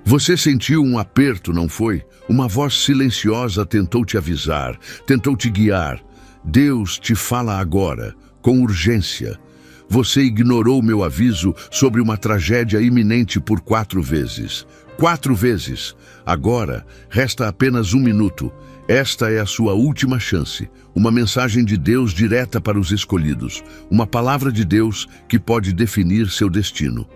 Você sentiu um aperto, não foi? Uma voz silenciosa tentou te avisar, tentou te guiar. Deus te fala agora, com urgência. Você ignorou meu aviso sobre uma tragédia iminente por 4 vezes. 4 vezes. Agora, resta apenas 1 minuto. Esta é a sua última chance. Uma mensagem de Deus direta para os escolhidos. Uma palavra de Deus que pode definir seu destino.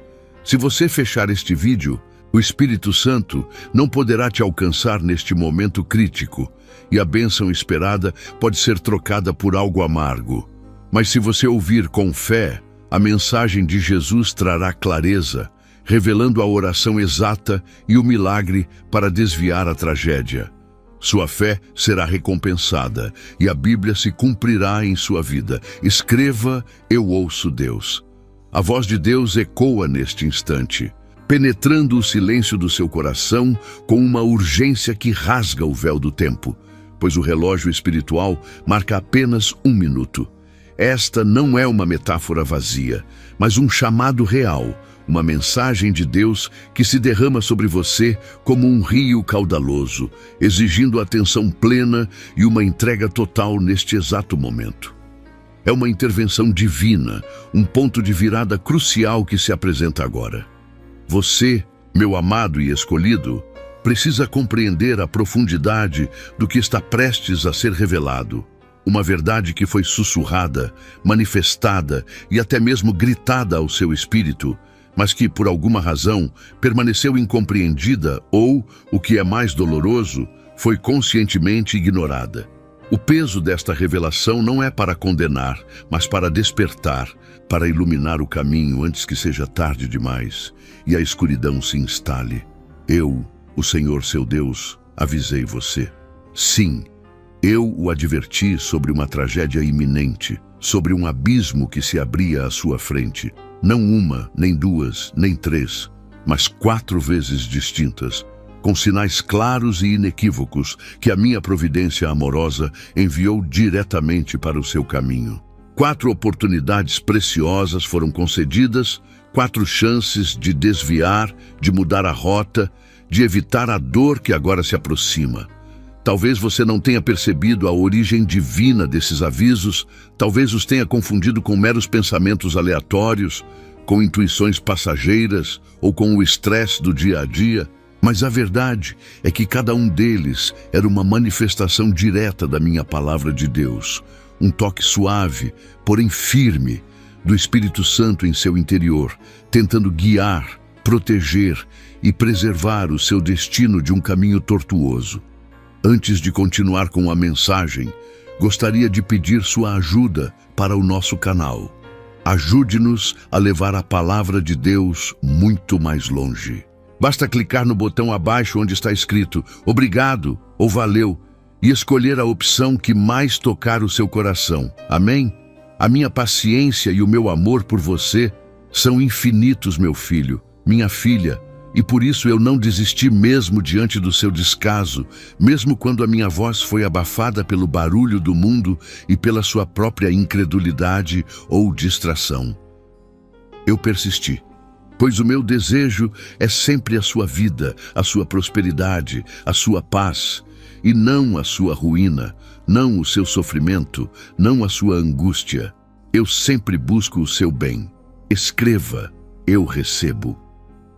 Se você fechar este vídeo, o Espírito Santo não poderá te alcançar neste momento crítico, e a bênção esperada pode ser trocada por algo amargo. Mas se você ouvir com fé, a mensagem de Jesus trará clareza, revelando a oração exata e o milagre para desviar a tragédia. Sua fé será recompensada e a Bíblia se cumprirá em sua vida. Escreva: Eu ouço Deus. A voz de Deus ecoa neste instante, penetrando o silêncio do seu coração com uma urgência que rasga o véu do tempo, pois o relógio espiritual marca apenas 1 minuto. Esta não é uma metáfora vazia, mas um chamado real, uma mensagem de Deus que se derrama sobre você como um rio caudaloso, exigindo atenção plena e uma entrega total neste exato momento. É uma intervenção divina, um ponto de virada crucial que se apresenta agora. Você, meu amado e escolhido, precisa compreender a profundidade do que está prestes a ser revelado. Uma verdade que foi sussurrada, manifestada e até mesmo gritada ao seu espírito, mas que, por alguma razão, permaneceu incompreendida ou, o que é mais doloroso, foi conscientemente ignorada. O peso desta revelação não é para condenar, mas para despertar, para iluminar o caminho antes que seja tarde demais e a escuridão se instale. Eu, o Senhor seu Deus, avisei você. Sim, eu o adverti sobre uma tragédia iminente, sobre um abismo que se abria à sua frente. Não 1, nem 2, nem 3, mas 4 vezes distintas, com sinais claros e inequívocos que a minha providência amorosa enviou diretamente para o seu caminho. 4 oportunidades preciosas foram concedidas, 4 chances de desviar, de mudar a rota, de evitar a dor que agora se aproxima. Talvez você não tenha percebido a origem divina desses avisos, talvez os tenha confundido com meros pensamentos aleatórios, com intuições passageiras ou com o estresse do dia a dia. Mas a verdade é que cada um deles era uma manifestação direta da minha palavra de Deus, um toque suave, porém firme, do Espírito Santo em seu interior, tentando guiar, proteger e preservar o seu destino de um caminho tortuoso. Antes de continuar com a mensagem, gostaria de pedir sua ajuda para o nosso canal. Ajude-nos a levar a palavra de Deus muito mais longe. Basta clicar no botão abaixo onde está escrito "Obrigado" ou "Valeu" e escolher a opção que mais tocar o seu coração. Amém? A minha paciência e o meu amor por você são infinitos, meu filho, minha filha, e por isso eu não desisti mesmo diante do seu descaso, mesmo quando a minha voz foi abafada pelo barulho do mundo e pela sua própria incredulidade ou distração. Eu persisti, pois o meu desejo é sempre a sua vida, a sua prosperidade, a sua paz, e não a sua ruína, não o seu sofrimento, não a sua angústia. Eu sempre busco o seu bem. Escreva: eu recebo.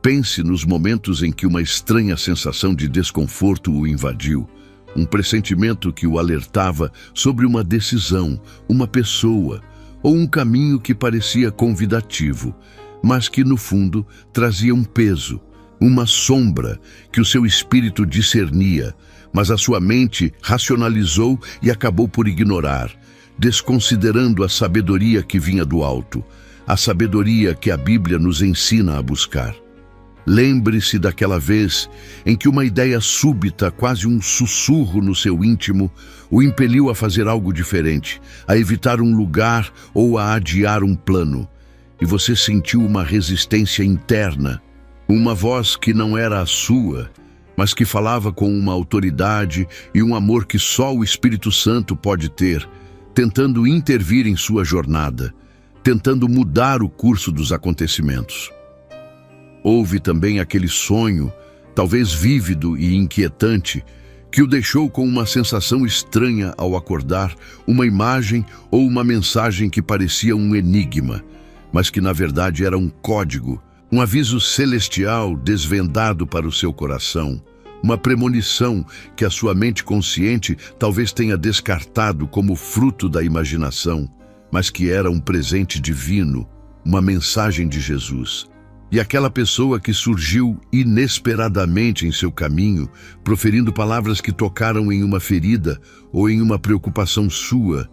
Pense nos momentos em que uma estranha sensação de desconforto o invadiu, um pressentimento que o alertava sobre uma decisão, uma pessoa ou um caminho que parecia convidativo, mas que no fundo trazia um peso, uma sombra que o seu espírito discernia, mas a sua mente racionalizou e acabou por ignorar, desconsiderando a sabedoria que vinha do alto, a sabedoria que a Bíblia nos ensina a buscar. Lembre-se daquela vez em que uma ideia súbita, quase um sussurro no seu íntimo, o impeliu a fazer algo diferente, a evitar um lugar ou a adiar um plano. E você sentiu uma resistência interna, uma voz que não era a sua, mas que falava com uma autoridade e um amor que só o Espírito Santo pode ter, tentando intervir em sua jornada, tentando mudar o curso dos acontecimentos. Houve também aquele sonho, talvez vívido e inquietante, que o deixou com uma sensação estranha ao acordar, uma imagem ou uma mensagem que parecia um enigma, mas que na verdade era um código, um aviso celestial desvendado para o seu coração, uma premonição que a sua mente consciente talvez tenha descartado como fruto da imaginação, mas que era um presente divino, uma mensagem de Jesus. E aquela pessoa que surgiu inesperadamente em seu caminho, proferindo palavras que tocaram em uma ferida ou em uma preocupação sua,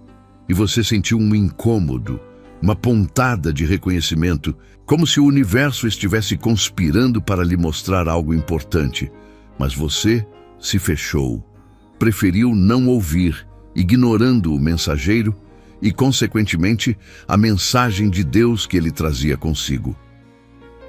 e você sentiu um incômodo, uma pontada de reconhecimento, como se o universo estivesse conspirando para lhe mostrar algo importante. Mas você se fechou, preferiu não ouvir, ignorando o mensageiro e, consequentemente, a mensagem de Deus que ele trazia consigo.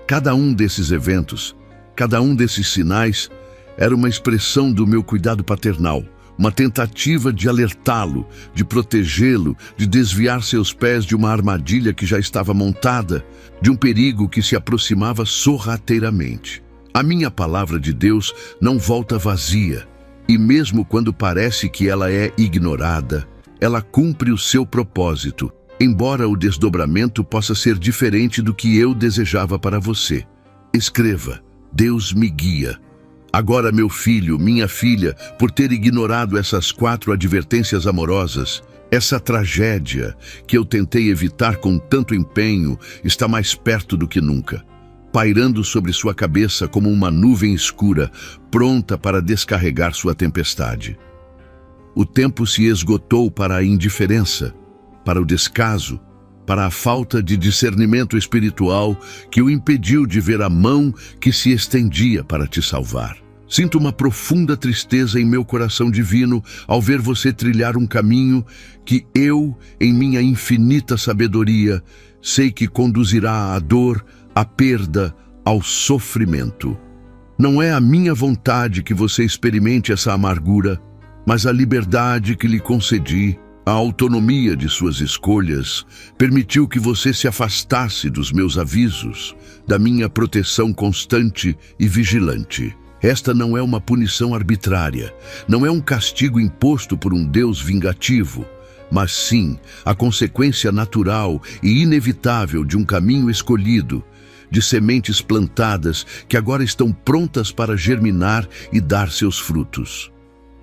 Cada um desses eventos, cada um desses sinais, era uma expressão do meu cuidado paternal, uma tentativa de alertá-lo, de protegê-lo, de desviar seus pés de uma armadilha que já estava montada, de um perigo que se aproximava sorrateiramente. A minha palavra de Deus não volta vazia, e mesmo quando parece que ela é ignorada, ela cumpre o seu propósito, embora o desdobramento possa ser diferente do que eu desejava para você. Escreva: Deus me guia. Agora, meu filho, minha filha, por ter ignorado essas 4 advertências amorosas, essa tragédia que eu tentei evitar com tanto empenho está mais perto do que nunca, pairando sobre sua cabeça como uma nuvem escura, pronta para descarregar sua tempestade. O tempo se esgotou para a indiferença, para o descaso, para a falta de discernimento espiritual que o impediu de ver a mão que se estendia para te salvar. Sinto uma profunda tristeza em meu coração divino ao ver você trilhar um caminho que eu, em minha infinita sabedoria, sei que conduzirá à dor, à perda, ao sofrimento. Não é a minha vontade que você experimente essa amargura, mas a liberdade que lhe concedi, a autonomia de suas escolhas, permitiu que você se afastasse dos meus avisos, da minha proteção constante e vigilante. Esta não é uma punição arbitrária, não é um castigo imposto por um Deus vingativo, mas sim a consequência natural e inevitável de um caminho escolhido, de sementes plantadas que agora estão prontas para germinar e dar seus frutos.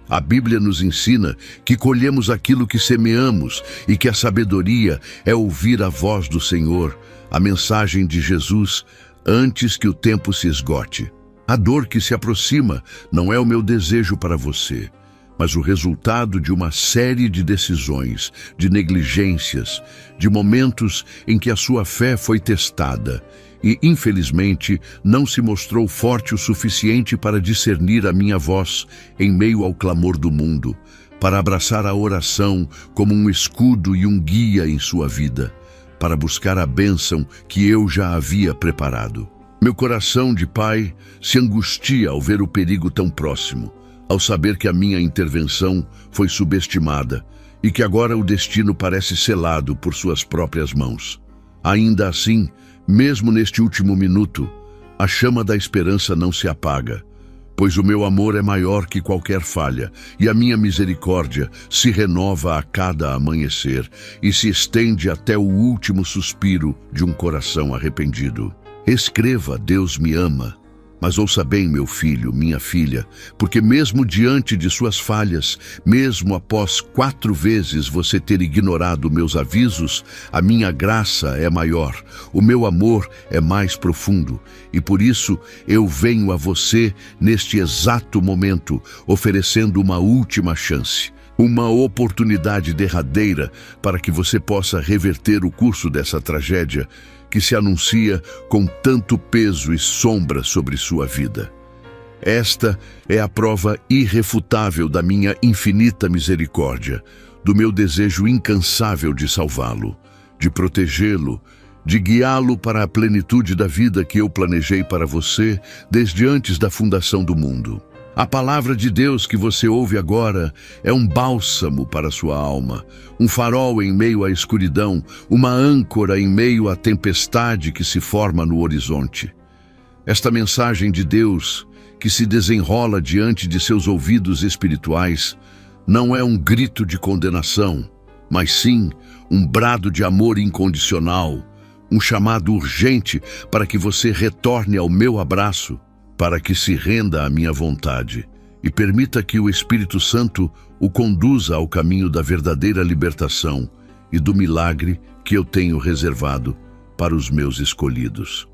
A Bíblia nos ensina que colhemos aquilo que semeamos e que a sabedoria é ouvir a voz do Senhor, a mensagem de Jesus, antes que o tempo se esgote. A dor que se aproxima não é o meu desejo para você, mas o resultado de uma série de decisões, de negligências, de momentos em que a sua fé foi testada e, infelizmente, não se mostrou forte o suficiente para discernir a minha voz em meio ao clamor do mundo, para abraçar a oração como um escudo e um guia em sua vida, para buscar a bênção que eu já havia preparado. Meu coração de pai se angustia ao ver o perigo tão próximo, ao saber que a minha intervenção foi subestimada e que agora o destino parece selado por suas próprias mãos. Ainda assim, mesmo neste último minuto, a chama da esperança não se apaga, pois o meu amor é maior que qualquer falha, e a minha misericórdia se renova a cada amanhecer e se estende até o último suspiro de um coração arrependido. Escreva: Deus me ama. Mas ouça bem, meu filho, minha filha, porque mesmo diante de suas falhas, mesmo após 4 vezes você ter ignorado meus avisos, a minha graça é maior, o meu amor é mais profundo, e por isso eu venho a você neste exato momento, oferecendo uma última chance, uma oportunidade derradeira para que você possa reverter o curso dessa tragédia que se anuncia com tanto peso e sombra sobre sua vida. Esta é a prova irrefutável da minha infinita misericórdia, do meu desejo incansável de salvá-lo, de protegê-lo, de guiá-lo para a plenitude da vida que eu planejei para você desde antes da fundação do mundo. A palavra de Deus que você ouve agora é um bálsamo para sua alma, um farol em meio à escuridão, uma âncora em meio à tempestade que se forma no horizonte. Esta mensagem de Deus, que se desenrola diante de seus ouvidos espirituais não é um grito de condenação, mas sim um brado de amor incondicional, um chamado urgente para que você retorne ao meu abraço, para que se renda à minha vontade e permita que o Espírito Santo o conduza ao caminho da verdadeira libertação e do milagre que eu tenho reservado para os meus escolhidos.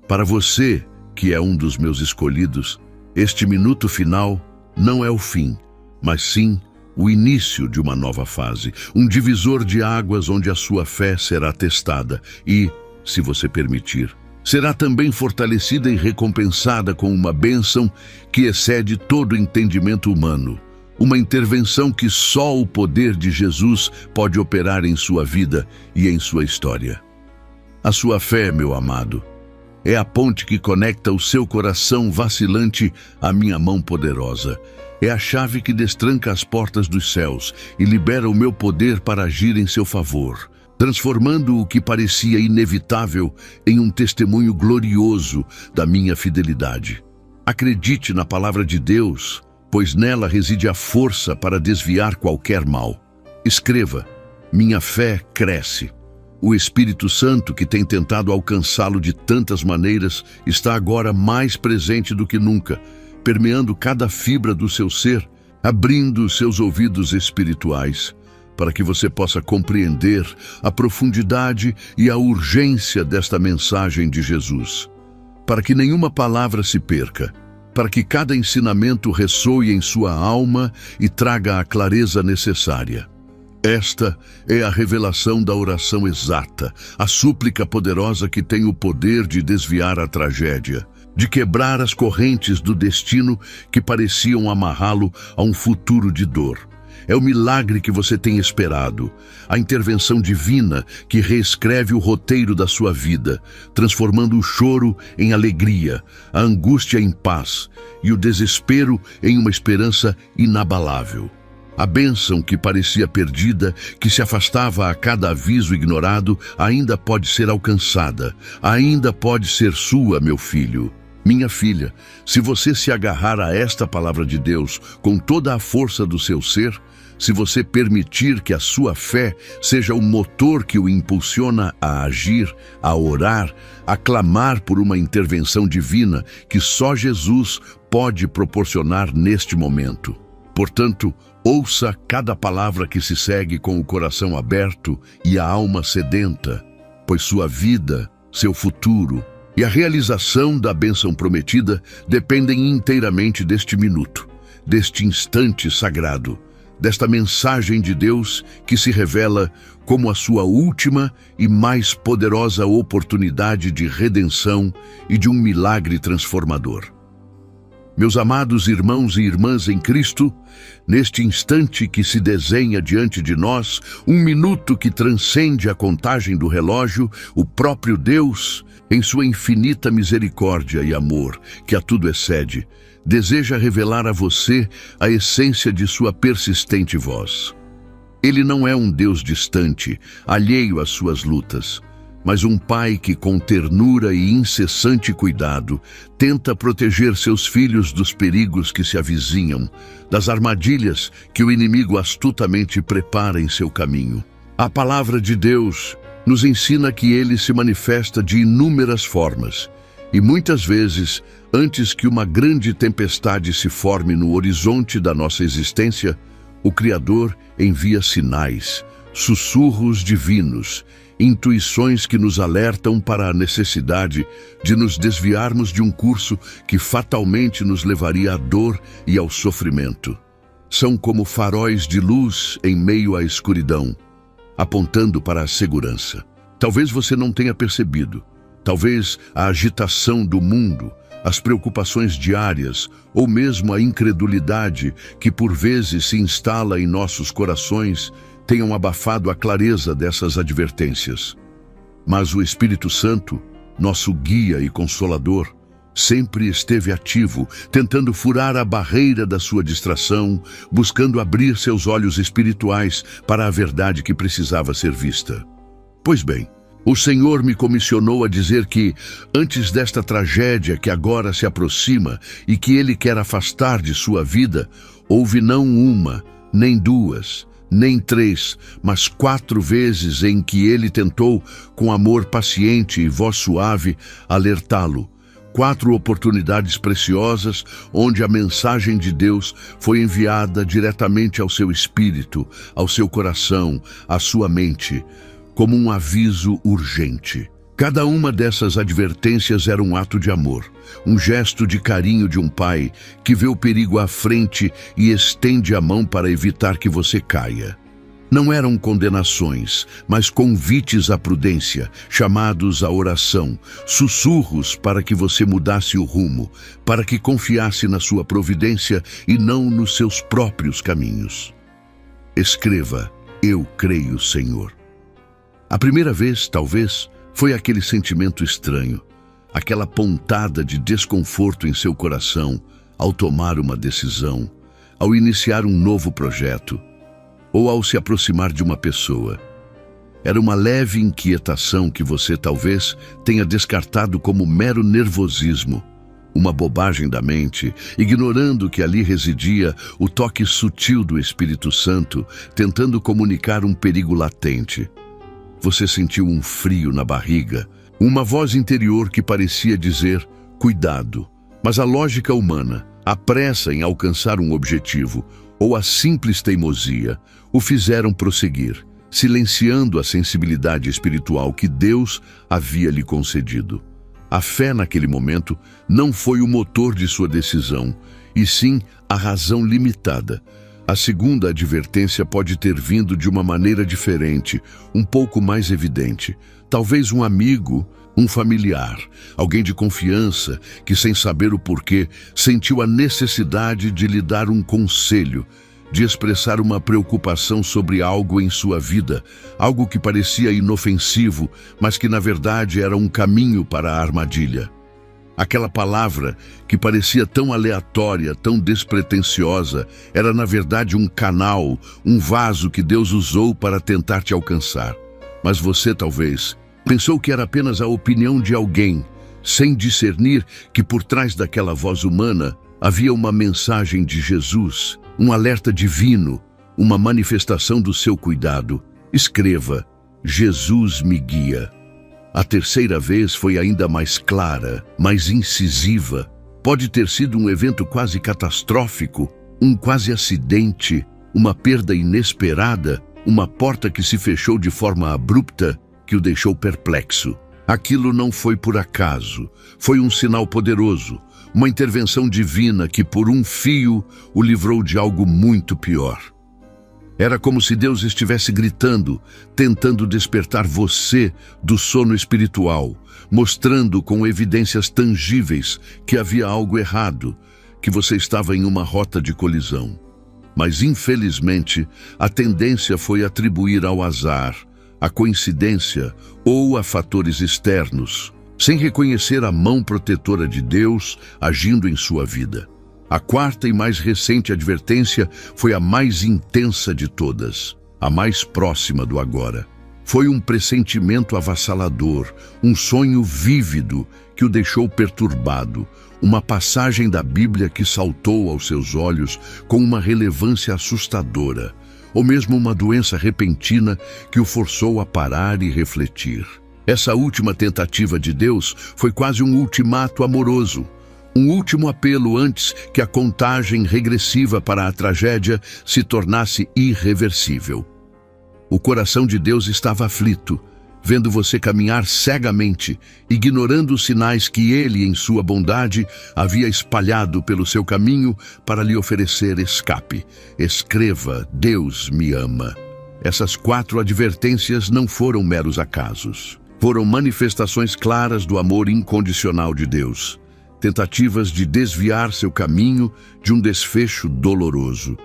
Para você, que é um dos meus escolhidos, este minuto final não é o fim, mas sim o início de uma nova fase, um divisor de águas onde a sua fé será testada e, se você permitir, será também fortalecida e recompensada com uma bênção que excede todo entendimento humano, uma intervenção que só o poder de Jesus pode operar em sua vida e em sua história. A sua fé, meu amado, é a ponte que conecta o seu coração vacilante à minha mão poderosa. É a chave que destranca as portas dos céus e libera o meu poder para agir em seu favor, transformando o que parecia inevitável em um testemunho glorioso da minha fidelidade. Acredite na palavra de Deus, pois nela reside a força para desviar qualquer mal. Escreva: minha fé cresce. O Espírito Santo, que tem tentado alcançá-lo de tantas maneiras, está agora mais presente do que nunca, permeando cada fibra do seu ser, abrindo seus ouvidos espirituais, para que você possa compreender a profundidade e a urgência desta mensagem de Jesus. Para que nenhuma palavra se perca, para que cada ensinamento ressoe em sua alma e traga a clareza necessária. Esta é a revelação da oração exata, a súplica poderosa que tem o poder de desviar a tragédia, de quebrar as correntes do destino que pareciam amarrá-lo a um futuro de dor. É o milagre que você tem esperado, a intervenção divina que reescreve o roteiro da sua vida, transformando o choro em alegria, a angústia em paz e o desespero em uma esperança inabalável. A bênção que parecia perdida, que se afastava a cada aviso ignorado, ainda pode ser alcançada, ainda pode ser sua, meu filho. Minha filha, se você se agarrar a esta palavra de Deus com toda a força do seu ser, se você permitir que a sua fé seja o motor que o impulsiona a agir, a orar, a clamar por uma intervenção divina que só Jesus pode proporcionar neste momento. Portanto, ouça cada palavra que se segue com o coração aberto e a alma sedenta, pois sua vida, seu futuro e a realização da bênção prometida dependem inteiramente deste minuto, deste instante sagrado, desta mensagem de Deus que se revela como a sua última e mais poderosa oportunidade de redenção e de um milagre transformador. Meus amados irmãos e irmãs em Cristo, neste instante que se desenha diante de nós, um minuto que transcende a contagem do relógio, o próprio Deus, em sua infinita misericórdia e amor, que a tudo excede, deseja revelar a você a essência de sua persistente voz. Ele não é um Deus distante, alheio às suas lutas, mas um pai que, com ternura e incessante cuidado, tenta proteger seus filhos dos perigos que se avizinham, das armadilhas que o inimigo astutamente prepara em seu caminho. A palavra de Deus nos ensina que ele se manifesta de inúmeras formas, e muitas vezes, antes que uma grande tempestade se forme no horizonte da nossa existência, o Criador envia sinais, sussurros divinos, intuições que nos alertam para a necessidade de nos desviarmos de um curso que fatalmente nos levaria à dor e ao sofrimento. São como faróis de luz em meio à escuridão, apontando para a segurança. Talvez você não tenha percebido, talvez a agitação do mundo, as preocupações diárias ou mesmo a incredulidade que por vezes se instala em nossos corações tenham abafado a clareza dessas advertências. Mas o Espírito Santo, nosso guia e consolador, sempre esteve ativo, tentando furar a barreira da sua distração, buscando abrir seus olhos espirituais para a verdade que precisava ser vista. Pois bem, O Senhor me comissionou a dizer que, antes desta tragédia que agora se aproxima e que Ele quer afastar de sua vida, houve não uma, nem duas, nem três, mas 4 vezes em que Ele tentou, com amor paciente e voz suave, alertá-lo. 4 oportunidades preciosas onde a mensagem de Deus foi enviada diretamente ao seu espírito, ao seu coração, à sua mente, como um aviso urgente. Cada uma dessas advertências era um ato de amor, um gesto de carinho de um pai que vê o perigo à frente e estende a mão para evitar que você caia. Não eram condenações, mas convites à prudência, chamados à oração, sussurros para que você mudasse o rumo, para que confiasse na sua providência e não nos seus próprios caminhos. Escreva: Eu creio, Senhor. A primeira vez, talvez, foi aquele sentimento estranho, aquela pontada de desconforto em seu coração ao tomar uma decisão, ao iniciar um novo projeto, ou ao se aproximar de uma pessoa. Era uma leve inquietação que você talvez tenha descartado como mero nervosismo, uma bobagem da mente, ignorando que ali residia o toque sutil do Espírito Santo, tentando comunicar um perigo latente. Você sentiu um frio na barriga, uma voz interior que parecia dizer: cuidado. Mas a lógica humana, a pressa em alcançar um objetivo, ou a simples teimosia, o fizeram prosseguir, silenciando a sensibilidade espiritual que Deus havia lhe concedido. A fé naquele momento não foi o motor de sua decisão, e sim a razão limitada. A segunda advertência pode ter vindo de uma maneira diferente, um pouco mais evidente. Talvez um amigo, um familiar, alguém de confiança que, sem saber o porquê, sentiu a necessidade de lhe dar um conselho, de expressar uma preocupação sobre algo em sua vida, algo que parecia inofensivo, mas que na verdade era um caminho para a armadilha. Aquela palavra, que parecia tão aleatória, tão despretensiosa, era na verdade um canal, um vaso que Deus usou para tentar te alcançar. Mas você, talvez, pensou que era apenas a opinião de alguém, sem discernir que por trás daquela voz humana havia uma mensagem de Jesus, um alerta divino, uma manifestação do seu cuidado. Escreva: Jesus me guia. A terceira vez foi ainda mais clara, mais incisiva. Pode ter sido um evento quase catastrófico, um quase acidente, uma perda inesperada, uma porta que se fechou de forma abrupta que o deixou perplexo. Aquilo não foi por acaso, foi um sinal poderoso, uma intervenção divina que por um fio o livrou de algo muito pior. Era como se Deus estivesse gritando, tentando despertar você do sono espiritual, mostrando com evidências tangíveis que havia algo errado, que você estava em uma rota de colisão. Mas, infelizmente, a tendência foi atribuir ao azar, à coincidência ou a fatores externos, sem reconhecer a mão protetora de Deus agindo em sua vida. A quarta e mais recente advertência foi a mais intensa de todas, a mais próxima do agora. Foi um pressentimento avassalador, um sonho vívido que o deixou perturbado, uma passagem da Bíblia que saltou aos seus olhos com uma relevância assustadora, ou mesmo uma doença repentina que o forçou a parar e refletir. Essa última tentativa de Deus foi quase um ultimato amoroso, um último apelo antes que a contagem regressiva para a tragédia se tornasse irreversível. O coração de Deus estava aflito, vendo você caminhar cegamente, ignorando os sinais que Ele, em sua bondade, havia espalhado pelo seu caminho para lhe oferecer escape. Escreva: Deus me ama. Essas 4 advertências não foram meros acasos. Foram manifestações claras do amor incondicional de Deus. Tentativas de desviar seu caminho de um desfecho doloroso.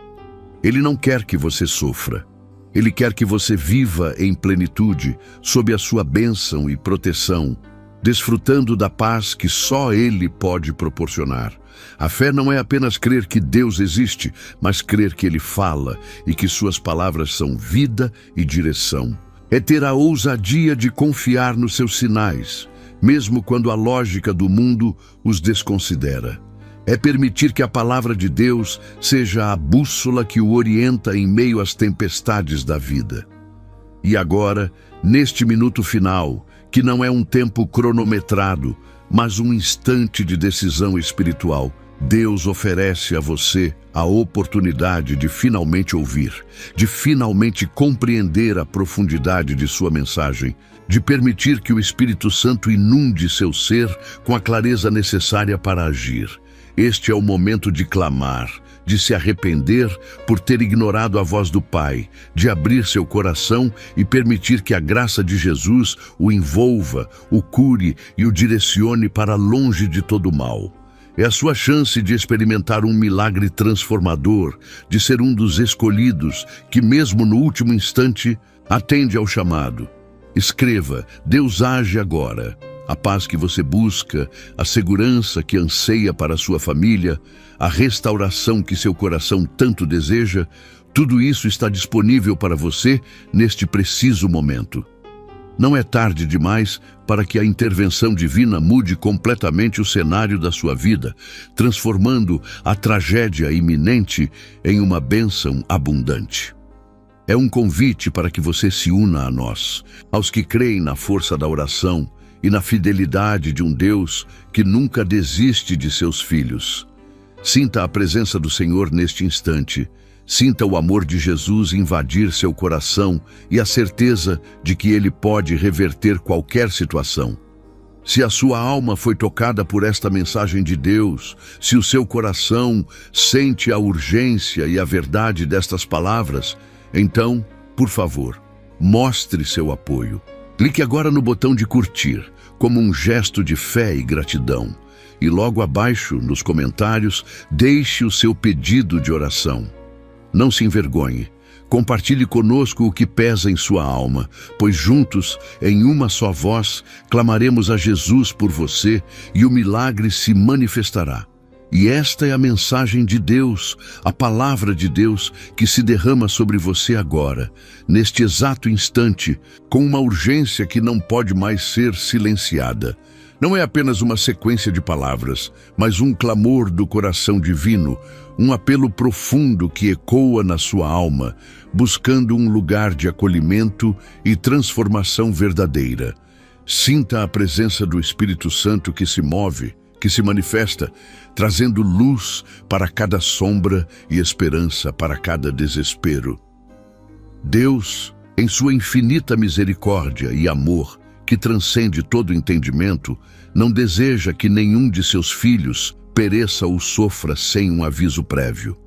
Ele não quer que você sofra. Ele quer que você viva em plenitude, sob a sua bênção e proteção, desfrutando da paz que só Ele pode proporcionar. A fé não é apenas crer que Deus existe, mas crer que Ele fala e que suas palavras são vida e direção. É ter a ousadia de confiar nos seus sinais, mesmo quando a lógica do mundo os desconsidera. É permitir que a palavra de Deus seja a bússola que o orienta em meio às tempestades da vida. E agora, neste minuto final, que não é um tempo cronometrado, mas um instante de decisão espiritual, Deus oferece a você a oportunidade de finalmente ouvir, de finalmente compreender a profundidade de sua mensagem, de permitir que o Espírito Santo inunde seu ser com a clareza necessária para agir. Este é o momento de clamar, de se arrepender por ter ignorado a voz do Pai, de abrir seu coração e permitir que a graça de Jesus o envolva, o cure e o direcione para longe de todo mal. É a sua chance de experimentar um milagre transformador, de ser um dos escolhidos que, mesmo no último instante, atende ao chamado. Escreva: Deus age agora. A paz que você busca, a segurança que anseia para a sua família, a restauração que seu coração tanto deseja, tudo isso está disponível para você neste preciso momento. Não é tarde demais para que a intervenção divina mude completamente o cenário da sua vida, transformando a tragédia iminente em uma bênção abundante. É um convite para que você se una a nós, aos que creem na força da oração e na fidelidade de um Deus que nunca desiste de seus filhos. Sinta a presença do Senhor neste instante. Sinta o amor de Jesus invadir seu coração e a certeza de que Ele pode reverter qualquer situação. Se a sua alma foi tocada por esta mensagem de Deus, se o seu coração sente a urgência e a verdade destas palavras, então, por favor, mostre seu apoio. Clique agora no botão de curtir, como um gesto de fé e gratidão. E logo abaixo, nos comentários, deixe o seu pedido de oração. Não se envergonhe. Compartilhe conosco o que pesa em sua alma, pois juntos, em uma só voz, clamaremos a Jesus por você e o milagre se manifestará. E esta é a mensagem de Deus, a palavra de Deus que se derrama sobre você agora, neste exato instante, com uma urgência que não pode mais ser silenciada. Não é apenas uma sequência de palavras, mas um clamor do coração divino, um apelo profundo que ecoa na sua alma, buscando um lugar de acolhimento e transformação verdadeira. Sinta a presença do Espírito Santo que se move, que se manifesta, trazendo luz para cada sombra e esperança para cada desespero. Deus, em sua infinita misericórdia e amor, que transcende todo entendimento, não deseja que nenhum de seus filhos pereça ou sofra sem um aviso prévio.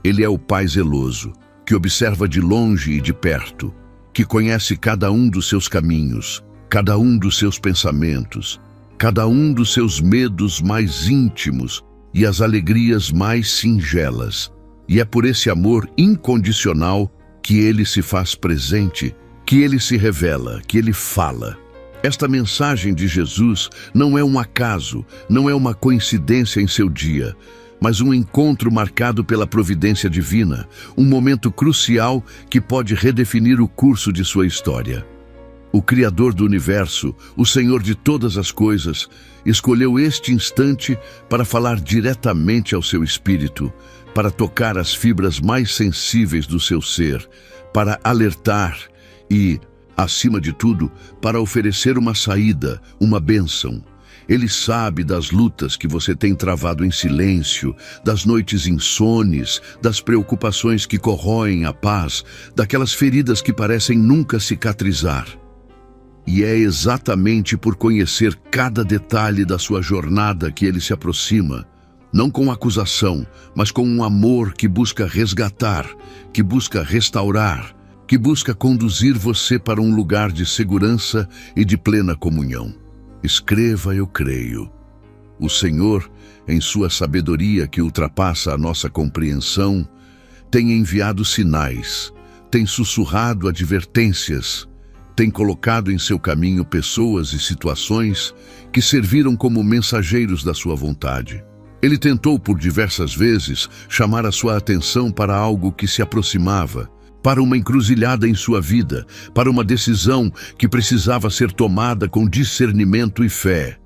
Ele é o Pai zeloso, que observa de longe e de perto, que conhece cada um dos seus caminhos, cada um dos seus pensamentos, cada um dos seus medos mais íntimos e as alegrias mais singelas. E é por esse amor incondicional que Ele se faz presente, que Ele se revela, que Ele fala. Esta mensagem de Jesus não é um acaso, não é uma coincidência em seu dia, mas um encontro marcado pela providência divina, um momento crucial que pode redefinir o curso de sua história. O Criador do universo, o Senhor de todas as coisas, escolheu este instante para falar diretamente ao seu espírito, para tocar as fibras mais sensíveis do seu ser, para alertar e, acima de tudo, para oferecer uma saída, uma bênção. Ele sabe das lutas que você tem travado em silêncio, das noites insones, das preocupações que corroem a paz, daquelas feridas que parecem nunca cicatrizar. E é exatamente por conhecer cada detalhe da sua jornada que ele se aproxima, não com acusação, mas com um amor que busca resgatar, que busca restaurar, que busca conduzir você para um lugar de segurança e de plena comunhão. Escreva: eu creio. O Senhor, em sua sabedoria que ultrapassa a nossa compreensão, tem enviado sinais, tem sussurrado advertências, tem colocado em seu caminho pessoas e situações que serviram como mensageiros da sua vontade. Ele tentou por diversas vezes chamar a sua atenção para algo que se aproximava, para uma encruzilhada em sua vida, para uma decisão que precisava ser tomada com discernimento e fé.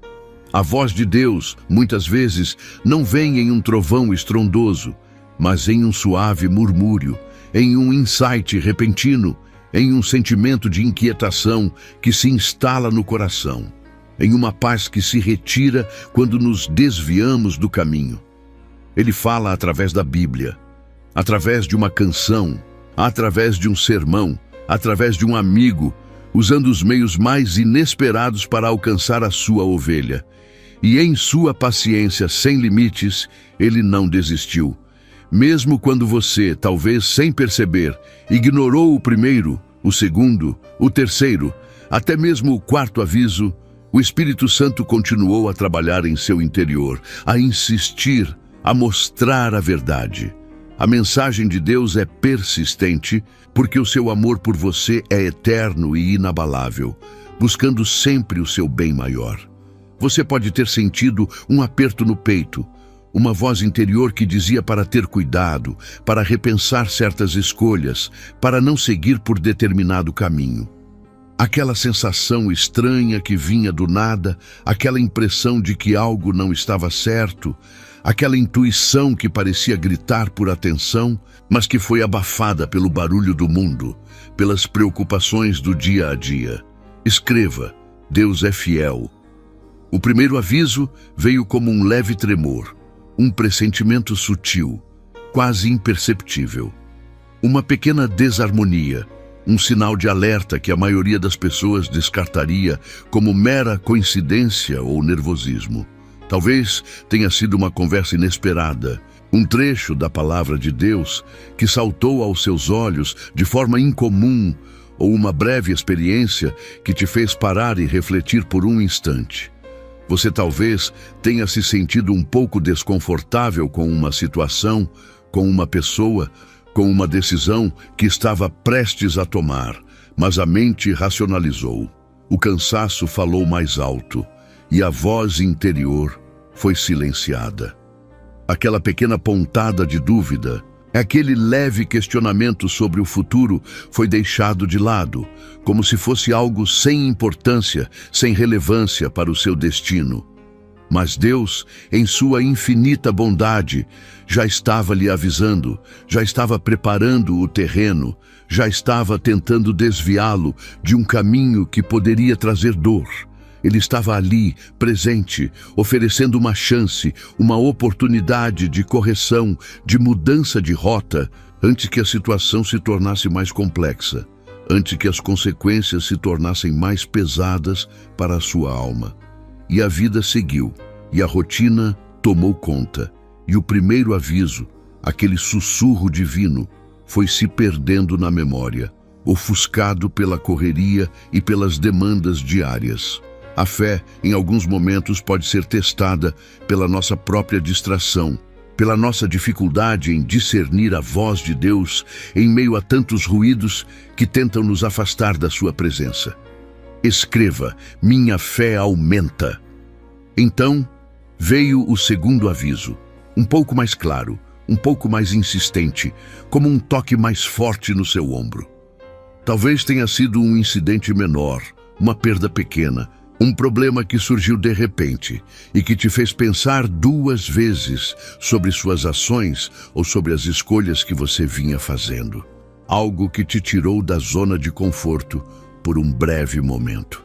A voz de Deus, muitas vezes, não vem em um trovão estrondoso, mas em um suave murmúrio, em um insight repentino, em um sentimento de inquietação que se instala no coração, em uma paz que se retira quando nos desviamos do caminho. Ele fala através da Bíblia, através de uma canção, através de um sermão, através de um amigo, usando os meios mais inesperados para alcançar a sua ovelha. E em sua paciência sem limites, ele não desistiu. Mesmo quando você, talvez sem perceber, ignorou o primeiro, o segundo, o terceiro, até mesmo o quarto aviso, o Espírito Santo continuou a trabalhar em seu interior, a insistir, a mostrar a verdade. A mensagem de Deus é persistente, porque o seu amor por você é eterno e inabalável, buscando sempre o seu bem maior. Você pode ter sentido um aperto no peito, uma voz interior que dizia para ter cuidado, para repensar certas escolhas, para não seguir por determinado caminho. Aquela sensação estranha que vinha do nada, aquela impressão de que algo não estava certo, aquela intuição que parecia gritar por atenção, mas que foi abafada pelo barulho do mundo, pelas preocupações do dia a dia. Escreva: Deus é fiel. O primeiro aviso veio como um leve tremor, um pressentimento sutil, quase imperceptível. Uma pequena desarmonia, um sinal de alerta que a maioria das pessoas descartaria como mera coincidência ou nervosismo. Talvez tenha sido uma conversa inesperada, um trecho da palavra de Deus que saltou aos seus olhos de forma incomum, ou uma breve experiência que te fez parar e refletir por um instante. Você talvez tenha se sentido um pouco desconfortável com uma situação, com uma pessoa, com uma decisão que estava prestes a tomar, mas a mente racionalizou. O cansaço falou mais alto e a voz interior foi silenciada. Aquela pequena pontada de dúvida, aquele leve questionamento sobre o futuro foi deixado de lado, como se fosse algo sem importância, sem relevância para o seu destino. Mas Deus, em sua infinita bondade, já estava lhe avisando, já estava preparando o terreno, já estava tentando desviá-lo de um caminho que poderia trazer dor. Ele estava ali, presente, oferecendo uma chance, uma oportunidade de correção, de mudança de rota, antes que a situação se tornasse mais complexa, antes que as consequências se tornassem mais pesadas para a sua alma. E a vida seguiu, e a rotina tomou conta, e o primeiro aviso, aquele sussurro divino, foi se perdendo na memória, ofuscado pela correria e pelas demandas diárias. A fé, em alguns momentos, pode ser testada pela nossa própria distração, pela nossa dificuldade em discernir a voz de Deus em meio a tantos ruídos que tentam nos afastar da sua presença. Escreva: minha fé aumenta. Então, veio o segundo aviso, um pouco mais claro, um pouco mais insistente, como um toque mais forte no seu ombro. Talvez tenha sido um incidente menor, uma perda pequena, um problema que surgiu de repente e que te fez pensar duas vezes sobre suas ações ou sobre as escolhas que você vinha fazendo. Algo que te tirou da zona de conforto por um breve momento.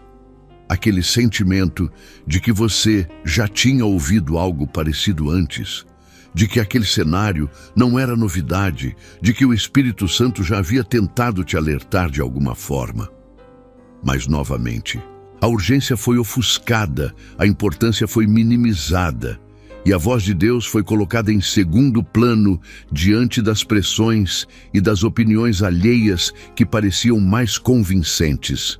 Aquele sentimento de que você já tinha ouvido algo parecido antes, de que aquele cenário não era novidade, de que o Espírito Santo já havia tentado te alertar de alguma forma. Mas novamente, a urgência foi ofuscada, a importância foi minimizada, e a voz de Deus foi colocada em segundo plano diante das pressões e das opiniões alheias que pareciam mais convincentes.